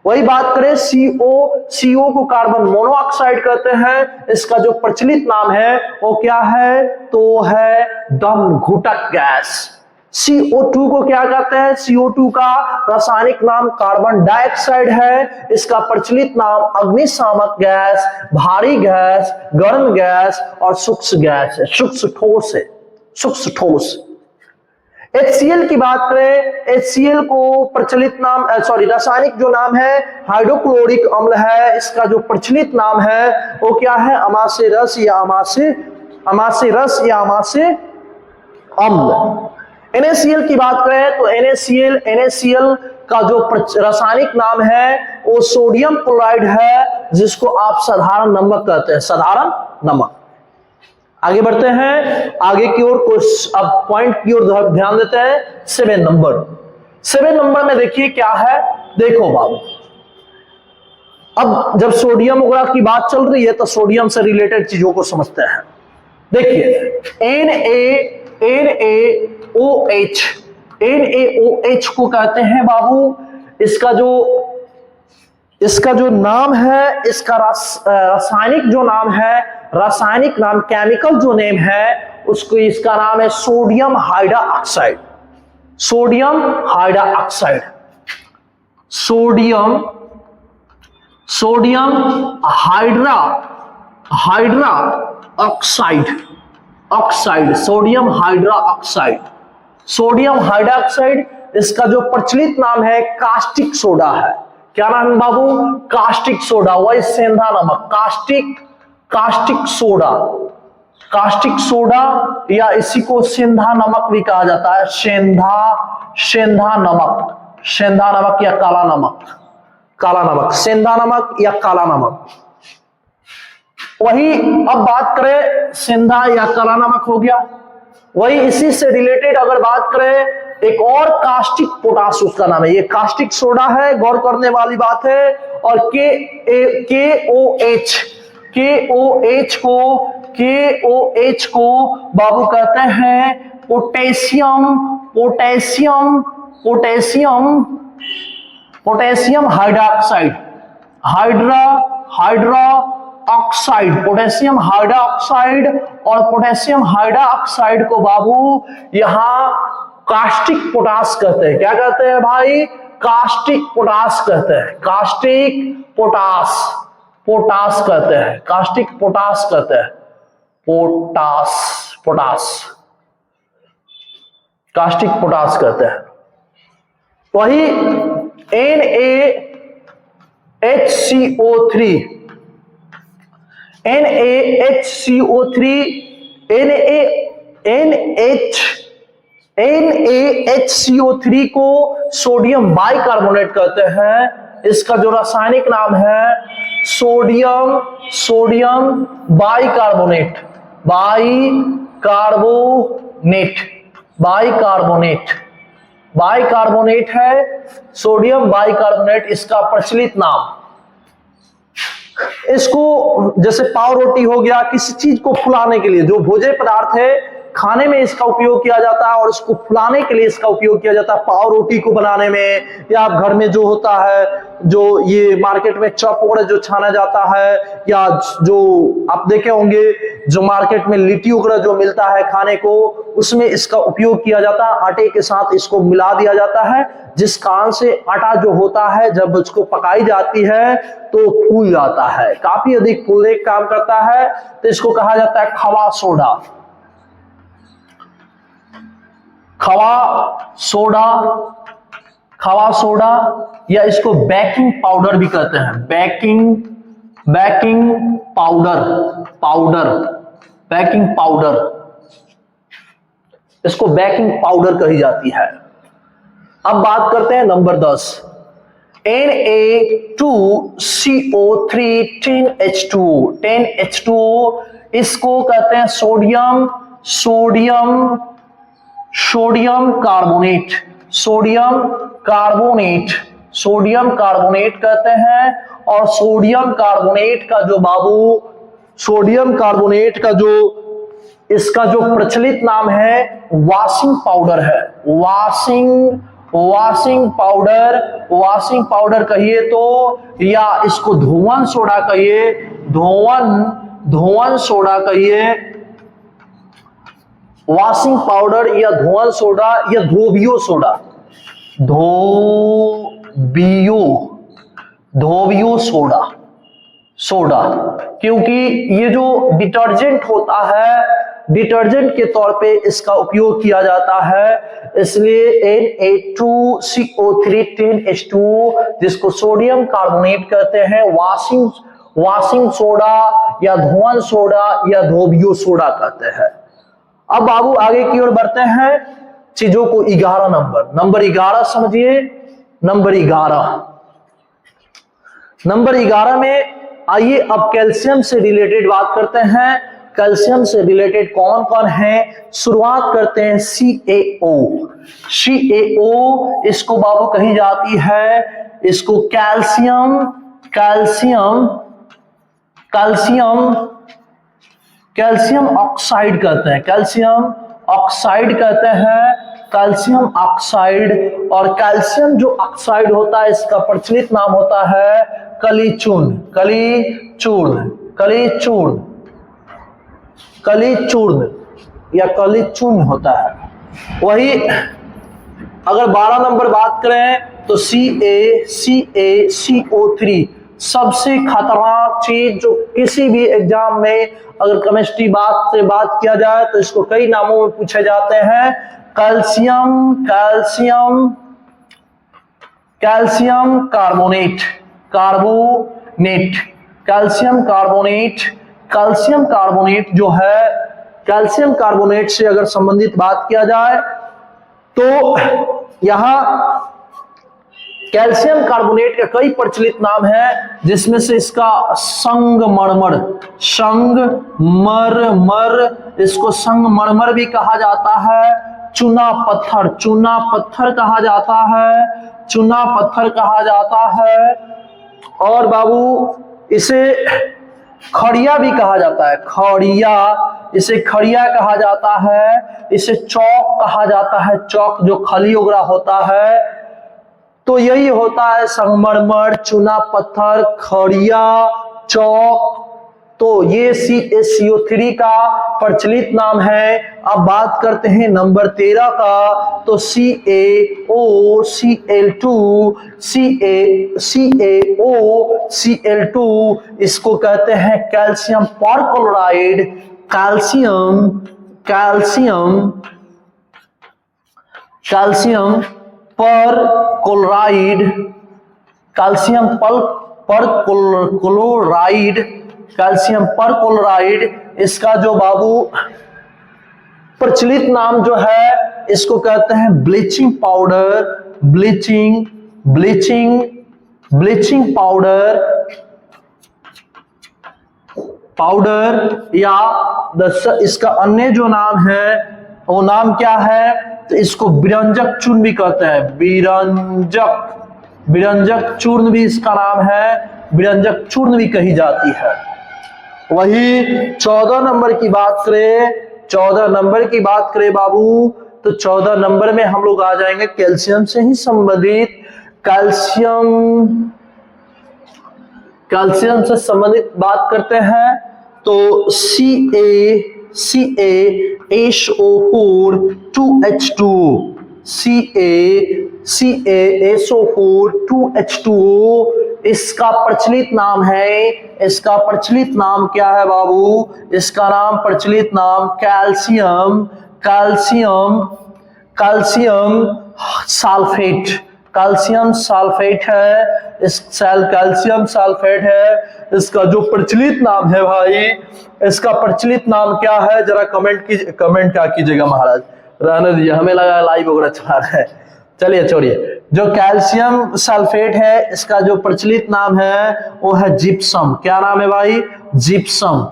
Speaker 1: वही बात करें CO को कार्बन मोनोऑक्साइड कहते हैं। इसका जो प्रचलित नाम है वो क्या है? तो है दम घुटक गैस। CO2 को क्या कहते हैं? CO2 का रासायनिक नाम कार्बन डाइऑक्साइड है। इसका प्रचलित नाम अग्निशामक गैस, भारी गैस, गर्म गैस और सूक्ष्म गैस है, सूक्ष्म ठोस। HCl की बात करें, HCl को प्रचलित नाम रासायनिक जो नाम है हाइड्रोक्लोरिक अम्ल है। इसका जो प्रचलित नाम है वो क्या है? अमाशय रस या अमाशय अम्ल। NaCl की बात करें तो NaCl का जो रासायनिक नाम है वो सोडियम क्लोराइड है, जिसको आप साधारण नमक कहते हैं, साधारण नमक। आगे बढ़ते हैं आगे की ओर, अब पॉइंट की ओर ध्यान देते हैं। 7 नंबर में देखिए क्या है, देखो बाबू, अब जब सोडियम वगैरह की बात चल रही है तो सोडियम से रिलेटेड चीजों को समझते हैं। देखिए NaOH को कहते हैं बाबू, इसका जो नाम है, इसका रासायनिक जो नाम है, रासायनिक नाम, केमिकल जो नेम है उसको, इसका नाम है sodium hydroxide. Sodium hydroxide, sodium oxide, sodium hydroxide. Sodium hydroxide, इसका जो प्रचलित नाम है कास्टिक सोडा है। क्या नाम है बाबू? कास्टिक सोडा, वही सेंधा नमक, कास्टिक सोडा या इसी को सेंधा नमक भी कहा जाता है। सेंधा नमक या काला नमक, सेंधा नमक या काला नमक। वही अब बात करें, सेंधा या काला नमक हो गया। वही इसी से रिलेटेड अगर बात करें, एक और कास्टिक पोटाश उसका नाम है, ये कास्टिक सोडा है, गौर करने वाली बात है। और KOH को बाबू कहते हैं पोटेशियम हाइड्रोक्साइड, पोटेशियम हाइड्रोक्साइड। और पोटेशियम हाइड्रोक्साइड को बाबू यहां कास्टिक पोटाश कहते हैं। क्या कहते हैं भाई? कास्टिक पोटाश कहते हैं, कास्टिक पोटाश कहते हैं, कास्टिक पोटाश कहते हैं, कास्टिक पोटाश कहते हैं। वही NaHCO3 को सोडियम बाइकार्बोनेट कहते हैं। इसका जो रासायनिक नाम है सोडियम बाइकार्बोनेट है, सोडियम बाइकार्बोनेट इसका प्रचलित नाम। इसको जैसे पाव रोटी हो गया, किसी चीज को फुलाने के लिए, जो भोज्य पदार्थ है खाने में इसका उपयोग किया जाता है और इसको फुलाने के लिए इसका उपयोग किया जाता है। पाव रोटी को बनाने में, या घर में जो होता है, जो ये मार्केट में चॉप वगैरह जो छाना जाता है, या जो आप देखे होंगे जो मार्केट में लिट्टी वगैरह जो मिलता है खाने को, उसमें इसका उपयोग किया जाता है। आटे के साथ इसको मिला दिया जाता है, जिस कारण से आटा जो होता है जब उसको पकाई जाती है तो फूल जाता है, काफी अधिक फूलने का काम करता है। तो इसको कहा जाता है खवा सोडा, या इसको बेकिंग पाउडर भी कहते हैं। बेकिंग पाउडर, इसको बेकिंग पाउडर कही जाती है। अब बात करते हैं नंबर 10, Na2CO3 10H2O, इसको कहते हैं सोडियम कार्बोनेट कहते हैं। और सोडियम कार्बोनेट इसका जो प्रचलित नाम है वॉशिंग पाउडर है। वॉशिंग पाउडर कहिए तो, या इसको धोवन सोडा कहिए, धोवन सोडा कहिए, वॉशिंग पाउडर या धोवन सोडा या धोबियो सोडा, क्योंकि ये जो डिटर्जेंट होता है, डिटर्जेंट के तौर पे इसका उपयोग किया जाता है। इसलिए Na2CO3 10H2O, जिसको सोडियम कार्बोनेट कहते हैं, वॉशिंग सोडा या धोवन सोडा या धोबियो सोडा कहते हैं। अब बाबू आगे की ओर बढ़ते हैं। चीजों को 11 नंबर 11 समझिए। नंबर 11 में आइए अब कैल्शियम से रिलेटेड बात करते हैं। कैल्शियम से रिलेटेड कौन कौन है, शुरुआत करते हैं CaO। इसको बाबू कही जाती है, इसको कैल्शियम ऑक्साइड कहते हैं, कैल्शियम ऑक्साइड कहते हैं, कैल्शियम ऑक्साइड। और कैल्शियम जो ऑक्साइड होता है इसका प्रचलित नाम होता है कलीचूर्ण या कलीचूर्ण होता है। वही अगर 12 नंबर बात करें तो CaCO3 सबसे खतरनाक चीज जो किसी भी एग्जाम में अगर केमिस्ट्री से बात किया जाए तो इसको कई नामों में पूछे जाते हैं। कैल्शियम कार्बोनेट जो है, कैल्शियम कार्बोनेट से अगर संबंधित बात किया जाए तो यहां कैल्शियम कार्बोनेट का कई प्रचलित नाम है, जिसमें से इसका संगमरमर, इसको संगमरमर भी कहा जाता है, चूना पत्थर कहा जाता है। और बाबू इसे खड़िया भी कहा जाता है, इसे खड़िया कहा जाता है, इसे चौक कहा जाता है, चौक जो खली वगैरह होता है। तो यही होता है संगमरमर, चूना पत्थर, खड़िया, चौक। तो ये CaCO3 का प्रचलित नाम है। अब बात करते हैं नंबर 13 का, तो CaOCl2 इसको कहते हैं कैल्शियम परक्लोराइड। कैल्शियम परक्लोराइड इसका जो बाबू प्रचलित नाम जो है इसको कहते हैं ब्लीचिंग पाउडर या इसका अन्य जो नाम है वो नाम क्या है, तो इसको विरंजक चूर्ण भी कहते हैं, विरंजक चूर्ण भी इसका नाम है, विरंजक चूर्ण भी कही जाती है। वही 14 नंबर की बात करें बाबू, तो 14 नंबर में हम लोग आ जाएंगे कैल्शियम से ही संबंधित, कैल्शियम से संबंधित बात करते हैं तो CaSO4 इसका प्रचलित नाम है, इसका प्रचलित नाम क्या है बाबू, इसका नाम प्रचलित नाम कैल्शियम सल्फेट है, कैल्शियम सल्फेट है। इसका जो प्रचलित नाम है भाई, इसका प्रचलित नाम क्या है, जरा कमेंट क्या कीजिएगा महाराज, रहने दीजिए, हमें लगा लाइव वगैरह चला रहा है। चलिए छोड़िए, जो कैल्शियम सल्फेट है इसका जो प्रचलित नाम है वो है जिप्सम। क्या नाम है भाई, जिप्सम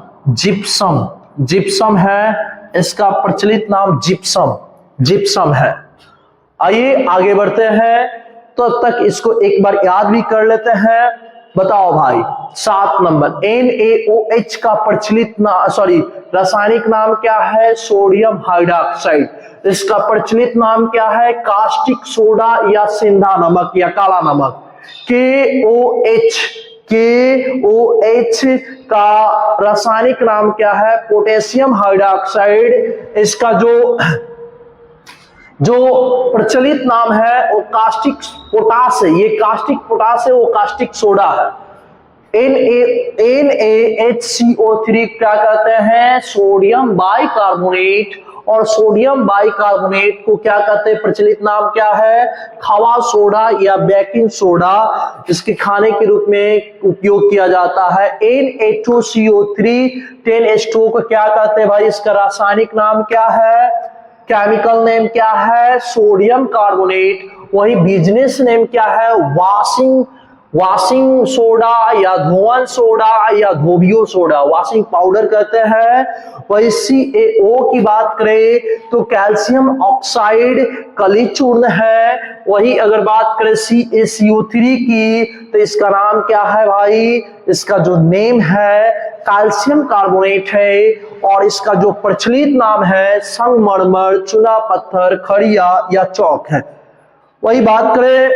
Speaker 1: है, इसका प्रचलित नाम जिप्सम है। आइए आगे बढ़ते हैं, तो तक इसको एक बार याद भी कर लेते हैं। बताओ भाई 7 नंबर NaOH का प्रचलित रासायनिक नाम क्या है, सोडियम हाइड्रोक्साइड। इसका प्रचलित नाम क्या है, कास्टिक सोडा या सिंधा नमक या काला नमक। KOH का रासायनिक नाम क्या है, पोटेशियम हाइड्रोक्साइड। इसका जो प्रचलित नाम है वो कास्टिक पोटास है, ये कास्टिक पोटास है, वो कास्टिक सोडा है। NaHCO3 क्या कहते हैं, सोडियम बाइकार्बोनेट। और सोडियम बाइकार्बोनेट को क्या कहते हैं, प्रचलित नाम क्या है, खावा सोडा या बेकिंग सोडा। इसके खाने के रूप में उपयोग किया जाता है। Na2CO3 10H2 को क्या कहते हैं भाई, इसका रासायनिक नाम क्या है, केमिकल नेम क्या है? Sodium carbonate. वही बिजनेस नेम क्या है? वॉशिंग सोडा या धोवन सोडा या धोबियो सोडा, वॉशिंग पाउडर कहते हैं। वही CaO की बात करें तो कैल्शियम ऑक्साइड कली चूर्ण है। वही अगर बात करें CaCO3 की तो इसका नाम क्या है भाई? इसका जो नेम है कैल्शियम कार्बोनेट है। और इसका जो प्रचलित नाम है संगमरमर, चूना पत्थर, खड़िया या चौक है। वही बात करें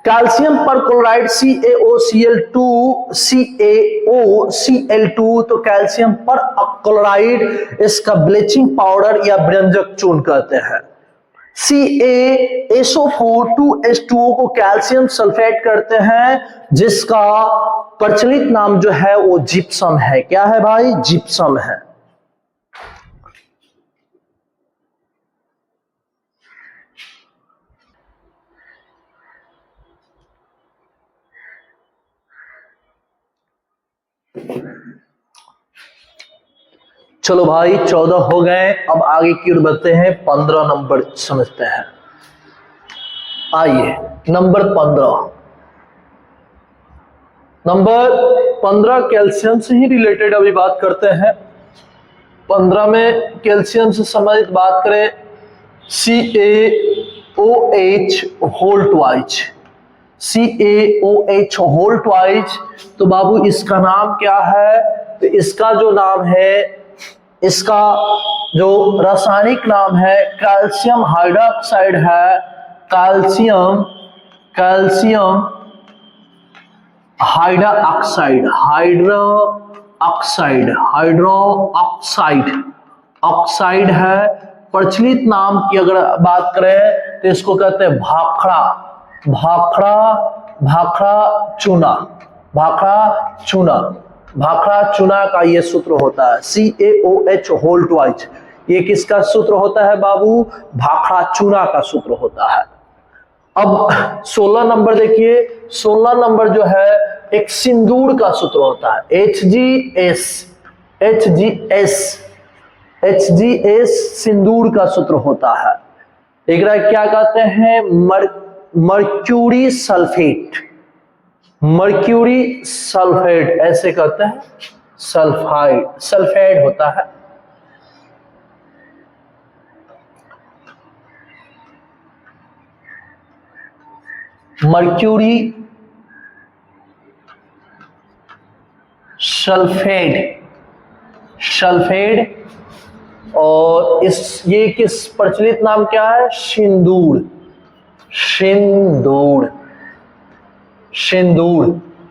Speaker 1: कैल्शियम पर क्लोराइड CaOCl2 तो कैल्शियम पर क्लोराइड इसका ब्लीचिंग पाउडर या व्यंजक चूर्ण कहते हैं। CaSO4 को कैल्शियम सल्फेट करते हैं, जिसका प्रचलित नाम जो है वो जिप्सम है। क्या है भाई? जिप्सम है। चलो भाई 14 हो गए, अब आगे की ओर बढ़ते हैं, 15 नंबर समझते हैं। आइए नंबर 15 कैल्शियम से ही रिलेटेड अभी बात करते हैं। 15 में कैल्शियम से संबंधित बात करें CaOH होल ट्वाइस। तो बाबू इसका नाम क्या है? तो इसका जो नाम है, इसका जो रासायनिक नाम है कैल्शियम हाइड्रोक्साइड है। कैल्शियम हाइड्रोक्साइड है। प्रचलित नाम की अगर बात करें तो इसको कहते हैं भाखड़ा चूना का ये सूत्र होता है CaOH होल ट्वाइस। ये किसका सूत्र होता है बाबू? भाखड़ा चूना का सूत्र होता है। अब 16 नंबर देखिए, 16 नंबर जो है एक सिंदूर का सूत्र होता है HGS सिंदूर का सूत्र होता है। एक क्या कहते हैं? मर्क्यूरी सल्फेट ऐसे कहते हैं। सल्फाइड होता है। मर्क्यूरी सल्फेट और ये किस प्रचलित नाम क्या है? सिंदूर। सिंदूर।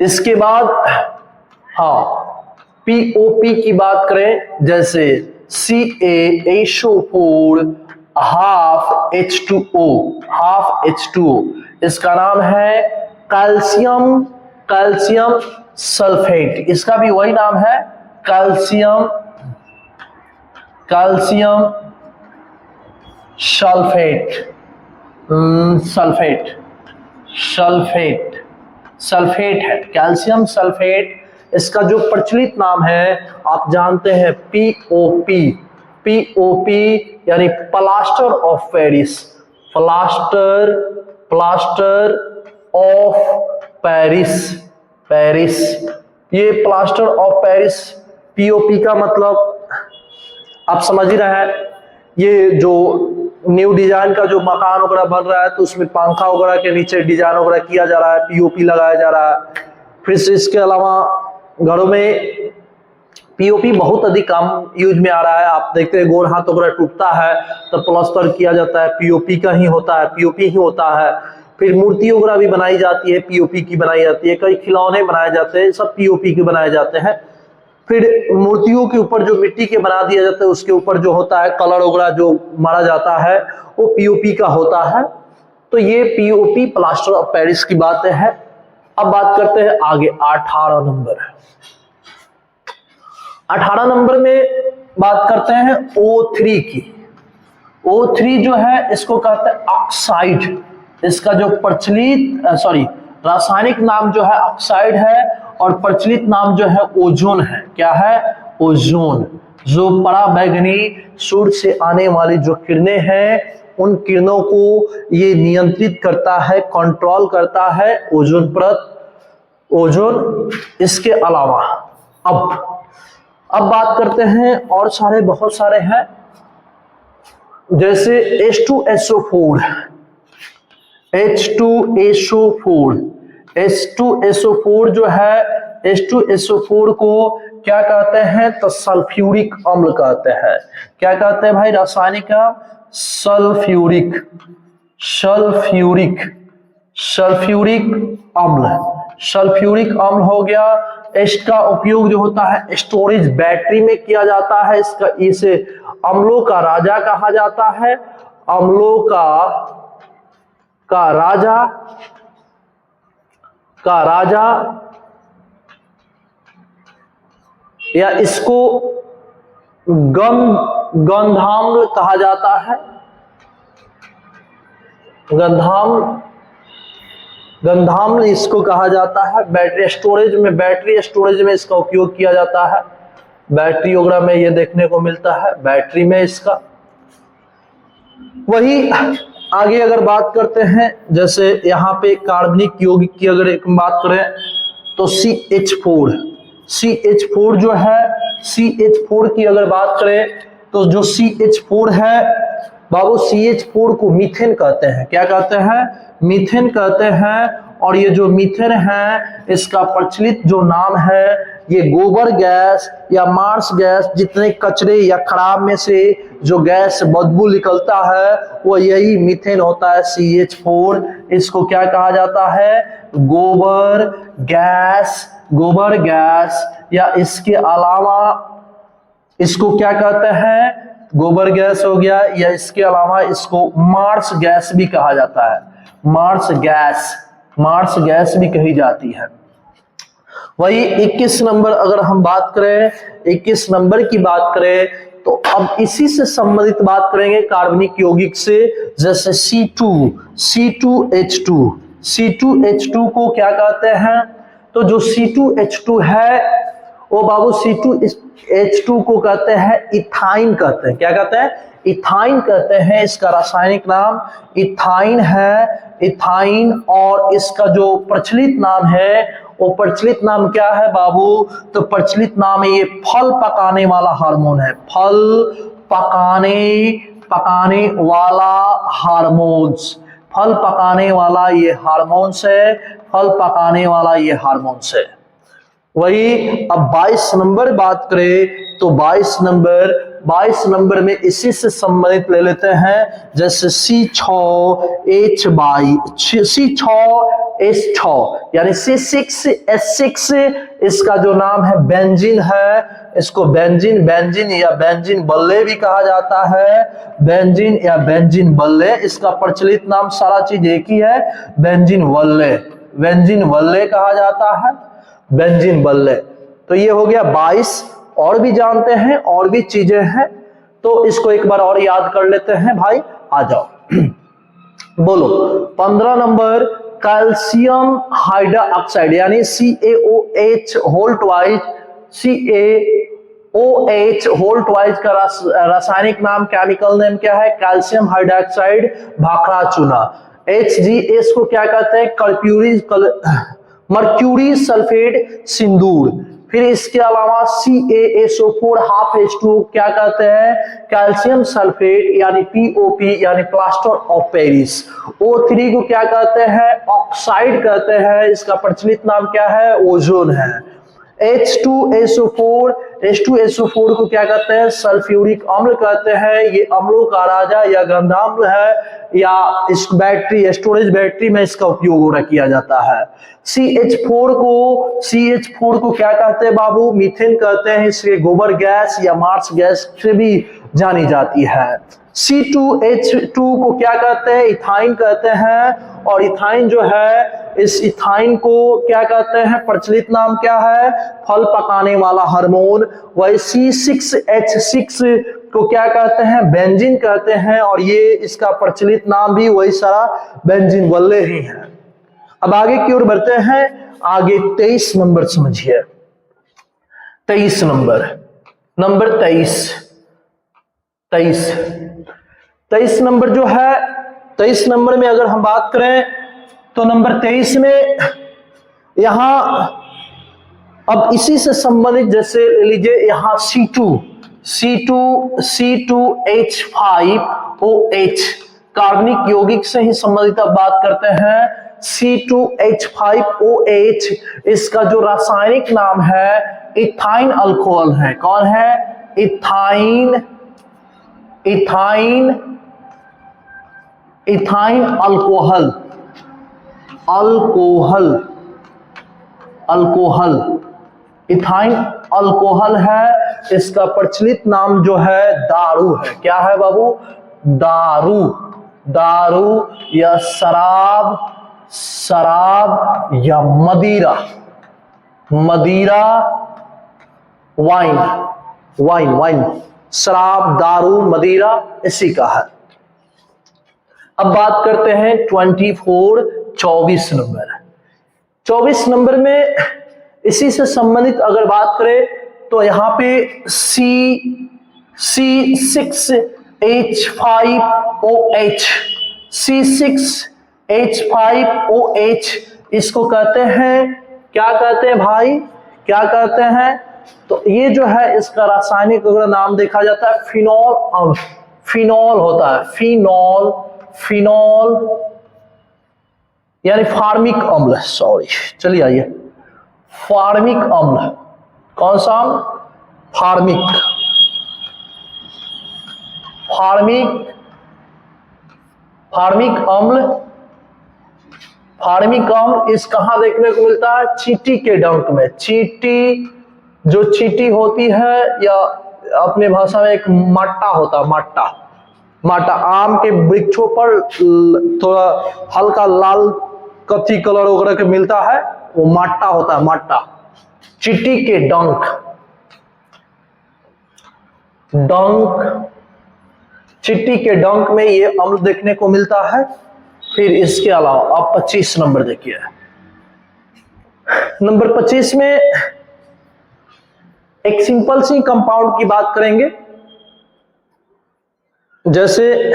Speaker 1: इसके बाद POP की बात करें, जैसे CaSO4 हाफ H2O, इसका नाम है कैल्शियम सल्फेट। इसका भी वही नाम है कैल्शियम सल्फेट है, कैल्शियम सल्फेट। इसका जो प्रचलित नाम है आप जानते हैं POP यानी प्लास्टर ऑफ पेरिस। ये प्लास्टर ऑफ पेरिस POP का मतलब आप समझ ही रहे हैं। ये जो न्यू डिजाइन का जो मकान वगैरह बन रहा है तो उसमें पंखा वगैरह के नीचे डिजाइन वगैरह किया जा रहा है, POP लगाया जा रहा है। फिर से इसके अलावा घरों में POP बहुत अधिक कम यूज में आ रहा है। आप देखते हैं गोल हाथ वगैरह टूटता है तो प्लास्टर किया जाता है, POP का ही होता है, POP ही होता है। फिर मूर्ति वगैरह भी बनाई जाती है, POP की बनाई जाती है। कई खिलौने बनाए जाते हैं, सब POP के बनाए जाते हैं। फिर मूर्तियों के ऊपर जो मिट्टी के बना दिया जाता है उसके ऊपर जो होता है कलर वगैरह जो मारा जाता है वो POP का होता है। तो ये POP प्लास्टर ऑफ पेरिस की बात है। अब बात करते हैं आगे 18 नंबर। 18 नंबर में बात करते हैं O3 की। O3 जो है इसको कहते हैं ऑक्साइड। इसका जो प्रचलित रासायनिक नाम जो है ऑक्साइड है और प्रचलित नाम जो है ओजोन है। क्या है? ओजोन। जो पराबैंगनी सूर्य से आने वाली जो किरणें हैं उन किरणों को ये नियंत्रित करता है, कंट्रोल करता है ओजोन परत, ओजोन। इसके अलावा अब बात करते हैं और सारे बहुत सारे हैं, जैसे H2SO4 H2SO4 जो है, H2SO4 को क्या कहते हैं? तो सल्फ्यूरिक अम्ल कहते हैं। क्या कहते हैं भाई? रासायनिक नाम सल्फ्यूरिक अम्ल। सल्फ्यूरिक अम्ल हो गया। इसका उपयोग जो होता है स्टोरेज बैटरी में किया जाता है। इसे अम्लों का राजा कहा जाता है। अम्लों का राजा या इसको गंधाम्ल कहा जाता है। गंधाम्ल इसको कहा जाता है। बैटरी स्टोरेज में इसका उपयोग किया जाता है। बैटरी वगैरह में ये देखने को मिलता है, बैटरी में इसका। वही आगे अगर बात करते हैं, जैसे यहाँ पे कार्बनिक यौगिक की अगर एक बात करें तो CH4 जो है, CH4 की अगर बात करें तो जो CH4 है बाबू, CH4 को मीथेन कहते हैं। क्या कहते हैं? मीथेन कहते हैं। और ये जो मीथेन है इसका प्रचलित जो नाम है, ये गोबर गैस या मार्स गैस, जितने कचरे या खराब में से जो गैस बदबू निकलता है वो यही मीथेन होता है, CH4। इसको क्या कहा जाता है? गोबर गैस या इसके अलावा इसको क्या कहते हैं? गोबर गैस हो गया, या इसके अलावा इसको मार्स गैस भी कहा जाता है। मार्स गैस भी कही जाती है। वही 21 नंबर अगर हम बात करें, 21 नंबर की बात करें तो अब इसी से संबंधित बात करेंगे कार्बनिक यौगिक से, जैसे C2H2 को क्या कहते हैं? तो जो C2H2 है वो बाबू, C2H2 को कहते हैं इथाइन कहते हैं। क्या कहते हैं? इथाइन कहते हैं। इसका रासायनिक नाम इथाइन है, इथाइन। और इसका जो प्रचलित नाम है वो प्रचलित नाम क्या है बाबू? तो प्रचलित नाम है, ये फल पकाने वाला हार्मोन है। फल पकाने वाला हार्मोन्स है। वही अब 22 नंबर बात करें तो 22 नंबर में इसी से संबंधित ले लेते हैं, जैसे C6H6 यानी C6H6। इसका जो नाम है बेंजीन है, इसको बेंजीन या बेंजीन बल्ले भी कहा जाता है। बेंजीन या बेंजीन बल्ले, इसका प्रचलित नाम सारा चीज एक ही है, बेंजीन बल्ले कहा जाता है, बेंजीन बल्ले। तो ये हो गया 22। और भी जानते हैं, और भी चीजें हैं, तो इसको एक बार और याद कर लेते हैं भाई। आ जाओ बोलो 15 नंबर, कैल्शियम हाइड्रोक्साइड यानी CaOH होल ट्वाइस का रासायनिक नाम, केमिकल नेम क्या है? कैल्शियम हाइड्रोक्साइड भाखड़ा चूना। HGS को क्या कहते हैं? मर्क्यूरी सल्फेट सिंदूर। फिर इसके अलावा CaSO4 हाफ H2 क्या कहते हैं? कैल्शियम सल्फेट यानी POP यानी प्लास्टर ऑफ पेरिस। O3 को क्या कहते हैं? ऑक्साइड कहते हैं। इसका प्रचलित नाम क्या है? ओजोन है। H2SO4 को क्या कहते हैं? सल्फ्यूरिक अम्ल कहते हैं। ये अम्लों का राजा या गंधाम्ल है, या इस बैटरी स्टोरेज बैटरी में इसका उपयोग किया जाता है। CH4 को क्या कहते हैं बाबू? मीथेन कहते हैं। इसके गोबर गैस या मार्स गैस से भी जानी जाती है। C2H2 को क्या कहते हैं? इथाइन कहते हैं। और इथाइन जो है, इस इथाइन को क्या कहते हैं? प्रचलित नाम क्या है? फल पकाने वाला हार्मोन। वही C6H6 को क्या कहते हैं? बेंजीन कहते हैं। और ये इसका प्रचलित नाम भी वही सारा बेंजीन वल्ले ही है। अब आगे की ओर बढ़ते हैं। आगे 23 नंबर समझिए। 23 नंबर 23 नंबर जो है, 23 नंबर में अगर हम बात करें तो नंबर 23 में यहां अब इसी से संबंधित, जैसे ले लीजिए यहां C2H5OH कार्बनिक यौगिक से ही संबंधित अब बात करते हैं। C2H5OH इसका जो रासायनिक नाम है इथाइन अल्कोहल है। कौन है? Ethyne alcohol. इथाइन अल्कोहल है। इसका प्रचलित नाम जो है दारू है। क्या है बाबू? दारू या शराब या मदिरा, वाइन, शराब, दारू, मदिरा इसी का है। अब बात करते हैं 24 नंबर। 24 नंबर में इसी से संबंधित अगर बात करें तो यहां पे C6H5OH इसको कहते हैं, क्या कहते हैं भाई? क्या कहते हैं? तो ये जो है इसका रासायनिक अगर नाम देखा जाता है फिनॉल होता है। फिनॉल यानी फार्मिक अम्ल। सॉरी, चलिए आइए, फार्मिक अम्ल। कौन सा? फार्मिक अम्ल इस कहां देखने को मिलता है? चींटी के डंक में। चींटी होती है, या अपने भाषा में एक माट्टा होता है। माट्टा आम के वृक्षों पर थोड़ा हल्का लाल कथी कलर वगैरह के मिलता है, वो माट्टा होता है। माट्टा, चींटी के डंक। चींटी के डंक में ये अम्ल देखने को मिलता है। फिर इसके अलावा आप 25 नंबर देखिए। नंबर 25 में एक सिंपल सी कंपाउंड की बात करेंगे। जैसे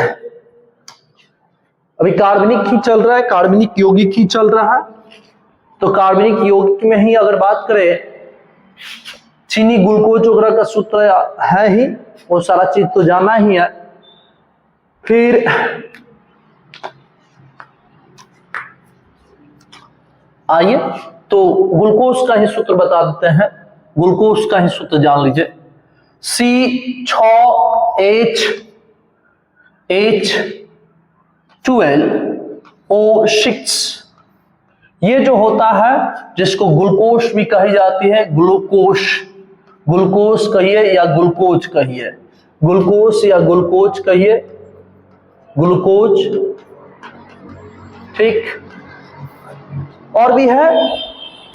Speaker 1: अभी कार्बनिक ही चल रहा है, कार्बनिक यौगिक ही चल रहा है, तो कार्बनिक यौगिक में ही अगर बात करें, चीनी ग्लूकोज वगैरह का सूत्र है ही, वो सारा चीज तो जाना ही है। फिर आइए तो ग्लूकोज का ही सूत्र बता देते हैं। ग्लूकोज का ही सूत्र जान लीजिए। C6H12O6 ये जो होता है, जिसको ग्लूकोज भी कही जाती है, ग्लूकोज कहिए या ग्लूकोज कहिए, ग्लूकोज, ठीक। और भी है।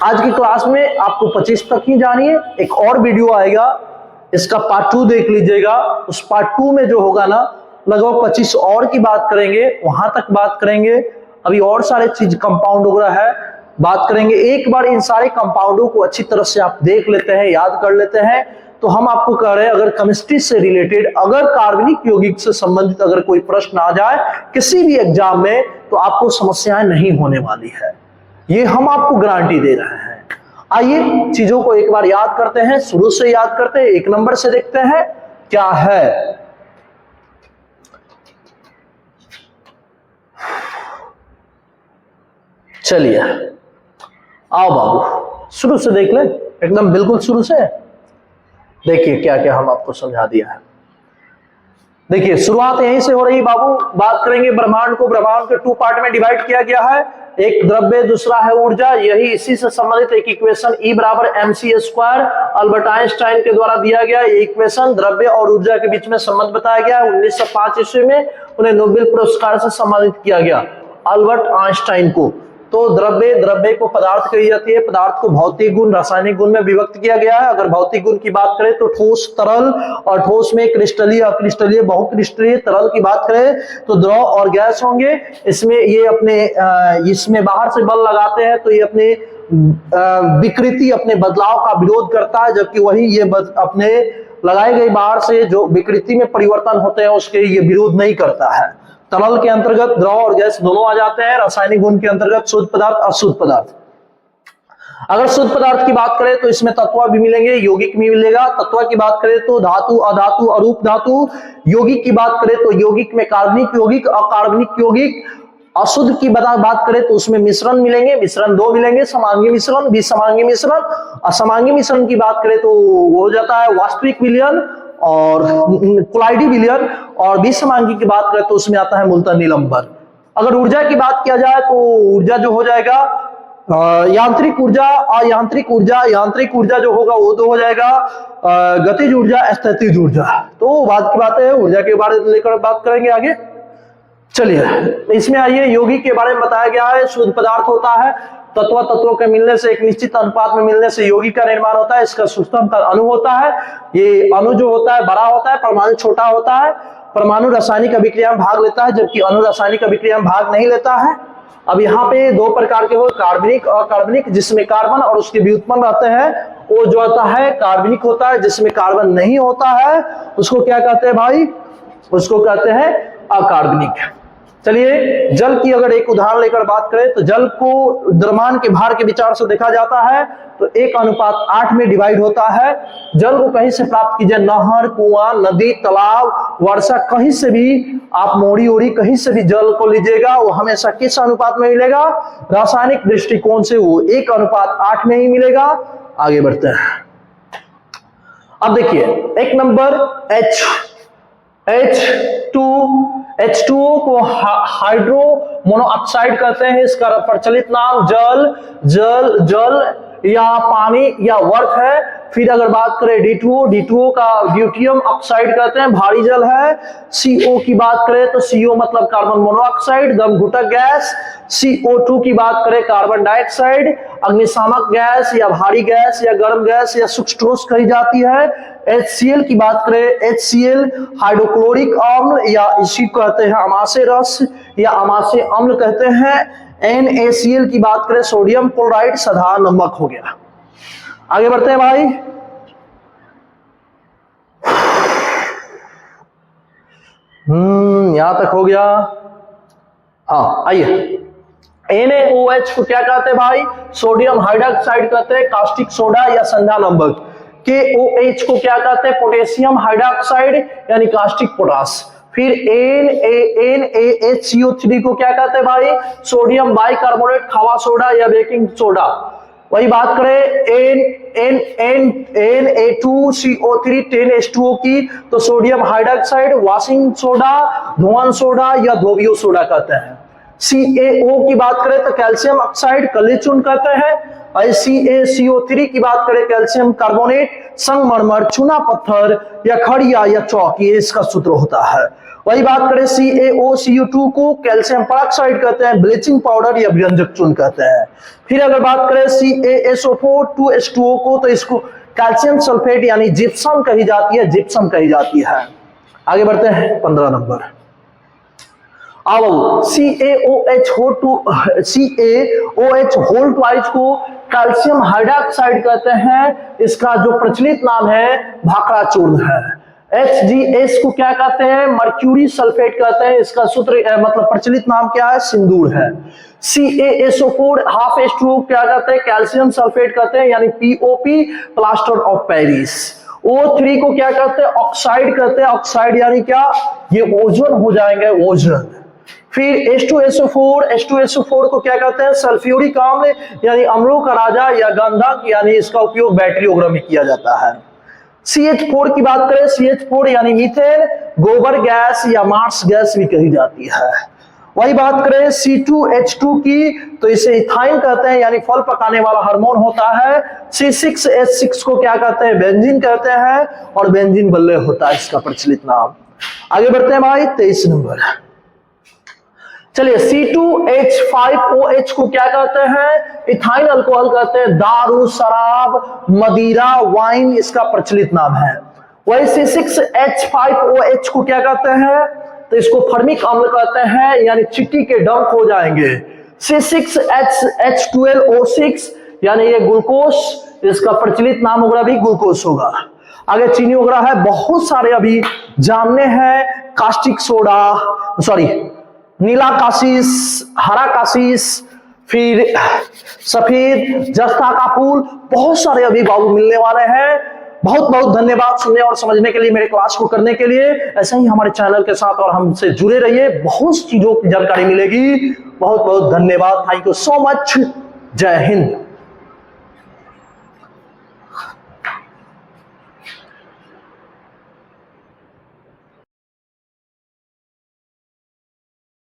Speaker 1: आज की क्लास में आपको 25 तक ही जानिए। एक और वीडियो आएगा, इसका पार्ट 2 देख लीजिएगा। उस पार्ट 2 में जो होगा ना, लगभग 25 और की बात करेंगे, वहां तक बात करेंगे। अभी और सारे चीज कंपाउंड वगैरह है, बात करेंगे। एक बार इन सारे कंपाउंडों को अच्छी तरह से आप देख लेते हैं, याद कर लेते हैं, तो हम आपको कह रहे हैं, अगर केमिस्ट्री से रिलेटेड, अगर कार्बनिक यौगिक से संबंधित अगर कोई प्रश्न आ जाए किसी भी एग्जाम में, तो आपको समस्याएं नहीं होने वाली है, ये हम आपको गारंटी दे रहे हैं। आइए चीजों को एक बार याद करते हैं, शुरू से याद करते हैं, 1 नंबर से देखते हैं क्या है। चलिए आओ बाबू, शुरू से देख लें, एकदम बिल्कुल शुरू से देखिए क्या क्या हम आपको समझा दिया है। देखिए शुरुआत यहीं से हो रही बाबू। बात करेंगे ब्रह्मांड को। ब्रह्मांड को 2 पार्ट में डिवाइड किया गया है, एक द्रव्य दूसरा है ऊर्जा। यही इसी से संबंधित एक इक्वेशन E बराबर mc² अल्बर्ट आइंस्टाइन के द्वारा दिया गया। ये इक्वेशन द्रव्य और ऊर्जा के बीच में संबंध बताया गया। 1905 ईस्वी में उन्हें नोबेल पुरस्कार से सम्मानित किया गया अल्बर्ट आइंस्टाइन को। तो द्रव्य को पदार्थ कही जाती है। पदार्थ को भौतिक गुण रासायनिक गुण में विभक्त किया गया है। अगर भौतिक गुण की बात करें तो ठोस तरल, और ठोस में क्रिस्टलीय अक्रिस्टलीय बहुक्रिस्टलीय। तरल की बात करें तो द्रव और गैस होंगे। इसमें ये अपने इसमें बाहर से बल लगाते हैं तो ये अपने विकृति अपने बदलाव का विरोध करता है, जबकि वही ये अपने लगाए गए बाहर से जो विकृति में परिवर्तन होते हैं उसके ये विरोध नहीं करता है। तरल के अंतर्गत द्रव और गैस दोनों आ जाते हैं। रासायनिक गुण के अंतर्गत शुद्ध पदार्थ अशुद्ध पदार्थ। अगर शुद्ध पदार्थ की बात करें तो इसमें तत्व भी मिलेंगे, यौगिक भी मिलेगा। तत्व की बात करें तो धातु अधातु अरूप धातु। यौगिक की बात करें तो यौगिक में कार्बनिक यौगिक अकार्बनिक यौगिक। अशुद्ध की बात करें तो उसमें मिश्रण मिलेंगे, मिश्रण 2 मिलेंगे, समांगी मिश्रण, विसमांगी मिश्रण। असमांगी मिश्रण की बात करें तो वो हो जाता है वास्तविक विलयन और कोलाइडी विलयन। और विसमांगी की बात करें तो उसमें आता है मूलतः निलंबन। अगर ऊर्जा की बात किया जाए तो ऊर्जा जो हो जाएगा यांत्रिक ऊर्जा अयांत्रिक ऊर्जा। यांत्रिक ऊर्जा जो होगा वो तो हो जाएगा गतिज ऊर्जा स्थितिज ऊर्जा। तो बात की बात है ऊर्जा के बारे में लेकर बात करेंगे आगे। चलिए इसमें आइए, यौगिक के बारे में बताया गया है। शुद्ध पदार्थ होता है, तत्वों के मिलने से एक निश्चित अनुपात में मिलने से यौगिक का निर्माण होता है। इसका सूक्ष्म अणु होता है। ये अणु जो होता है बड़ा होता है, परमाणु छोटा होता है। परमाणु रासायनिक अभिक्रिया में भाग लेता है जबकि अणु रासायनिक अभिक्रिया में भाग नहीं लेता है। अब यहाँ पे 2 प्रकार के हो, कार्बनिक और अकार्बनिक, जिसमें कार्बन और उसके व्युत्पन्न रहते हैं। वो जो आता है कार्बनिक होता है, जिसमें कार्बन नहीं होता है उसको क्या कहते हैं भाई? उसको कहते हैं अकार्बनिक। चलिए जल की अगर एक उदाहरण लेकर बात करें तो जल को द्रव्यमान के भार के विचार से देखा जाता है तो 1:8 में डिवाइड होता है। जल को कहीं से प्राप्त कीजिए, नहर, कुआं, नदी, तालाब, वर्षा, कहीं से भी आप मोड़ी ओड़ी कहीं से भी जल को लीजिएगा, वो हमेशा किस अनुपात में मिलेगा? रासायनिक दृष्टिकोण से वो 1:8 में ही मिलेगा। आगे बढ़ते हैं। अब देखिए 1 नंबर H2O को हाइड्रो मोनोऑक्साइड कहते हैं। इसका प्रचलित नाम जल या पानी या वर्फ है। फिर अगर बात करें D2O का ड्यूटियम ऑक्साइड कहते हैं, भारी जल है। CO की बात करें तो CO मतलब कार्बन मोनोऑक्साइड, दम घुटक गैस। CO2 की बात करें कार्बन डाइऑक्साइड, अग्निशामक गैस या भारी गैस या गर्म गैस या सुक्रोज कही जाती है। HCl की बात करें, HCl हाइड्रोक्लोरिक अम्ल या इसी कहते हैं अमाशय रस या अमाशय अम्ल कहते हैं। NaCl की बात करें सोडियम क्लोराइड साधारण नमक हो गया। आगे बढ़ते हैं भाई। यहां तक हो गया। हाँ आइए, NaOH को क्या कहते हैं भाई? सोडियम हाइड्रोक्साइड कहते हैं, कास्टिक सोडा या संधा नमक। KOH को क्या कहते हैं? पोटेशियम हाइड्रोक्साइड यानी कास्टिक पोटास। फिर NaHCO3 को क्या कहते हैं भाई? सोडियम बाइकार्बोनेट, खावा सोडा या बेकिंग सोडा। वही बात करें Na2CO3 10H2O की तो सोडियम हाइड्रोक्साइड, वॉशिंग सोडा, धुआं सोडा या धोबियो सोडा कहते हैं। CaO की बात करें तो कैल्शियम ऑक्साइड, कलीचून कहते हैं। CaCO3 की बात करें कैल्शियम कार्बोनेट, संगमरमर, चूना पत्थर या खड़िया या चौक, ये इसका सूत्र होता है। वही बात करें CaOCO2 को कैल्शियम परऑक्साइड कहते हैं, ब्लीचिंग पाउडर या व्यंजक चून कहते हैं। फिर अगर बात करें CaSO4 2H2O को तो इसको कैल्शियम सल्फेट यानी जिप्सम कही जाती है, जिप्सम कही जाती है। आगे बढ़ते हैं 15 नंबर। अब CaOH होल ट्वाइस को कैल्शियम हाइड्रोक्साइड कहते हैं। इसका जो प्रचलित नाम है भाखड़ा चूर्ण है। HGS को क्या कहते हैं? मर्क्यूरी सल्फेट कहते हैं। इसका सूत्र मतलब प्रचलित नाम क्या है? सिंदूर है। CaSO4 हाफ H2O क्या कहते हैं? कैल्शियम सल्फेट कहते हैं यानी POP, plaster of Paris. O3 को क्या कहते हैं? ऑक्साइड कहते हैं। ऑक्साइड यानी क्या? ये ओजोन हो जाएंगे, ओजोन। फिर H2SO4 को क्या कहते हैं? सल्फ्यूरिक अम्ल यानी अम्लों का राजा या गंधक, यानी इसका उपयोग बैटरी वगैरह में किया जाता है। CH4 की बात करें, CH4 यानी मीथेन, गोबर गैस या मार्स गैस भी कही जाती है। वही बात करें C2H2 की, तो इसे इथाइन कहते हैं, यानी फल पकाने वाला हार्मोन होता है। C6H6 को क्या कहते हैं, बेंजीन कहते हैं, और बेंजीन बल्ले होता है इसका प्रचलित नाम। आगे बढ़ते हैं भाई, 23 नंबर। चलिए, C2H5OH को क्या कहते हैं, इथाइल अल्कोहल कहते हैं। दारू, शराब, मदिरा, वाइन इसका प्रचलित नाम है। वही C6H5OH को क्या कहते हैं, तो इसको फर्मिक अम्ल कहते हैं, यानी चींटी के डंक हो जाएंगे। C6H12O6 यानी ये ग्लूकोस, इसका प्रचलित नाम होगा भी ग्लूकोस होगा। आगे चीनी वगैरह है, बहुत सारे अभी जानने हैं। कास्टिक सोडा, सॉरी, नीला काशीस, हरा काशीस, फिर सफेद जस्ता का फूल, बहुत सारे अभी बाबू मिलने वाले हैं। बहुत बहुत धन्यवाद सुनने और समझने के लिए, मेरे क्लास को करने के लिए। ऐसे ही हमारे चैनल के साथ और हमसे जुड़े रहिए, बहुत चीजों की जानकारी मिलेगी। बहुत बहुत धन्यवाद, थैंक यू सो मच, जय हिंद।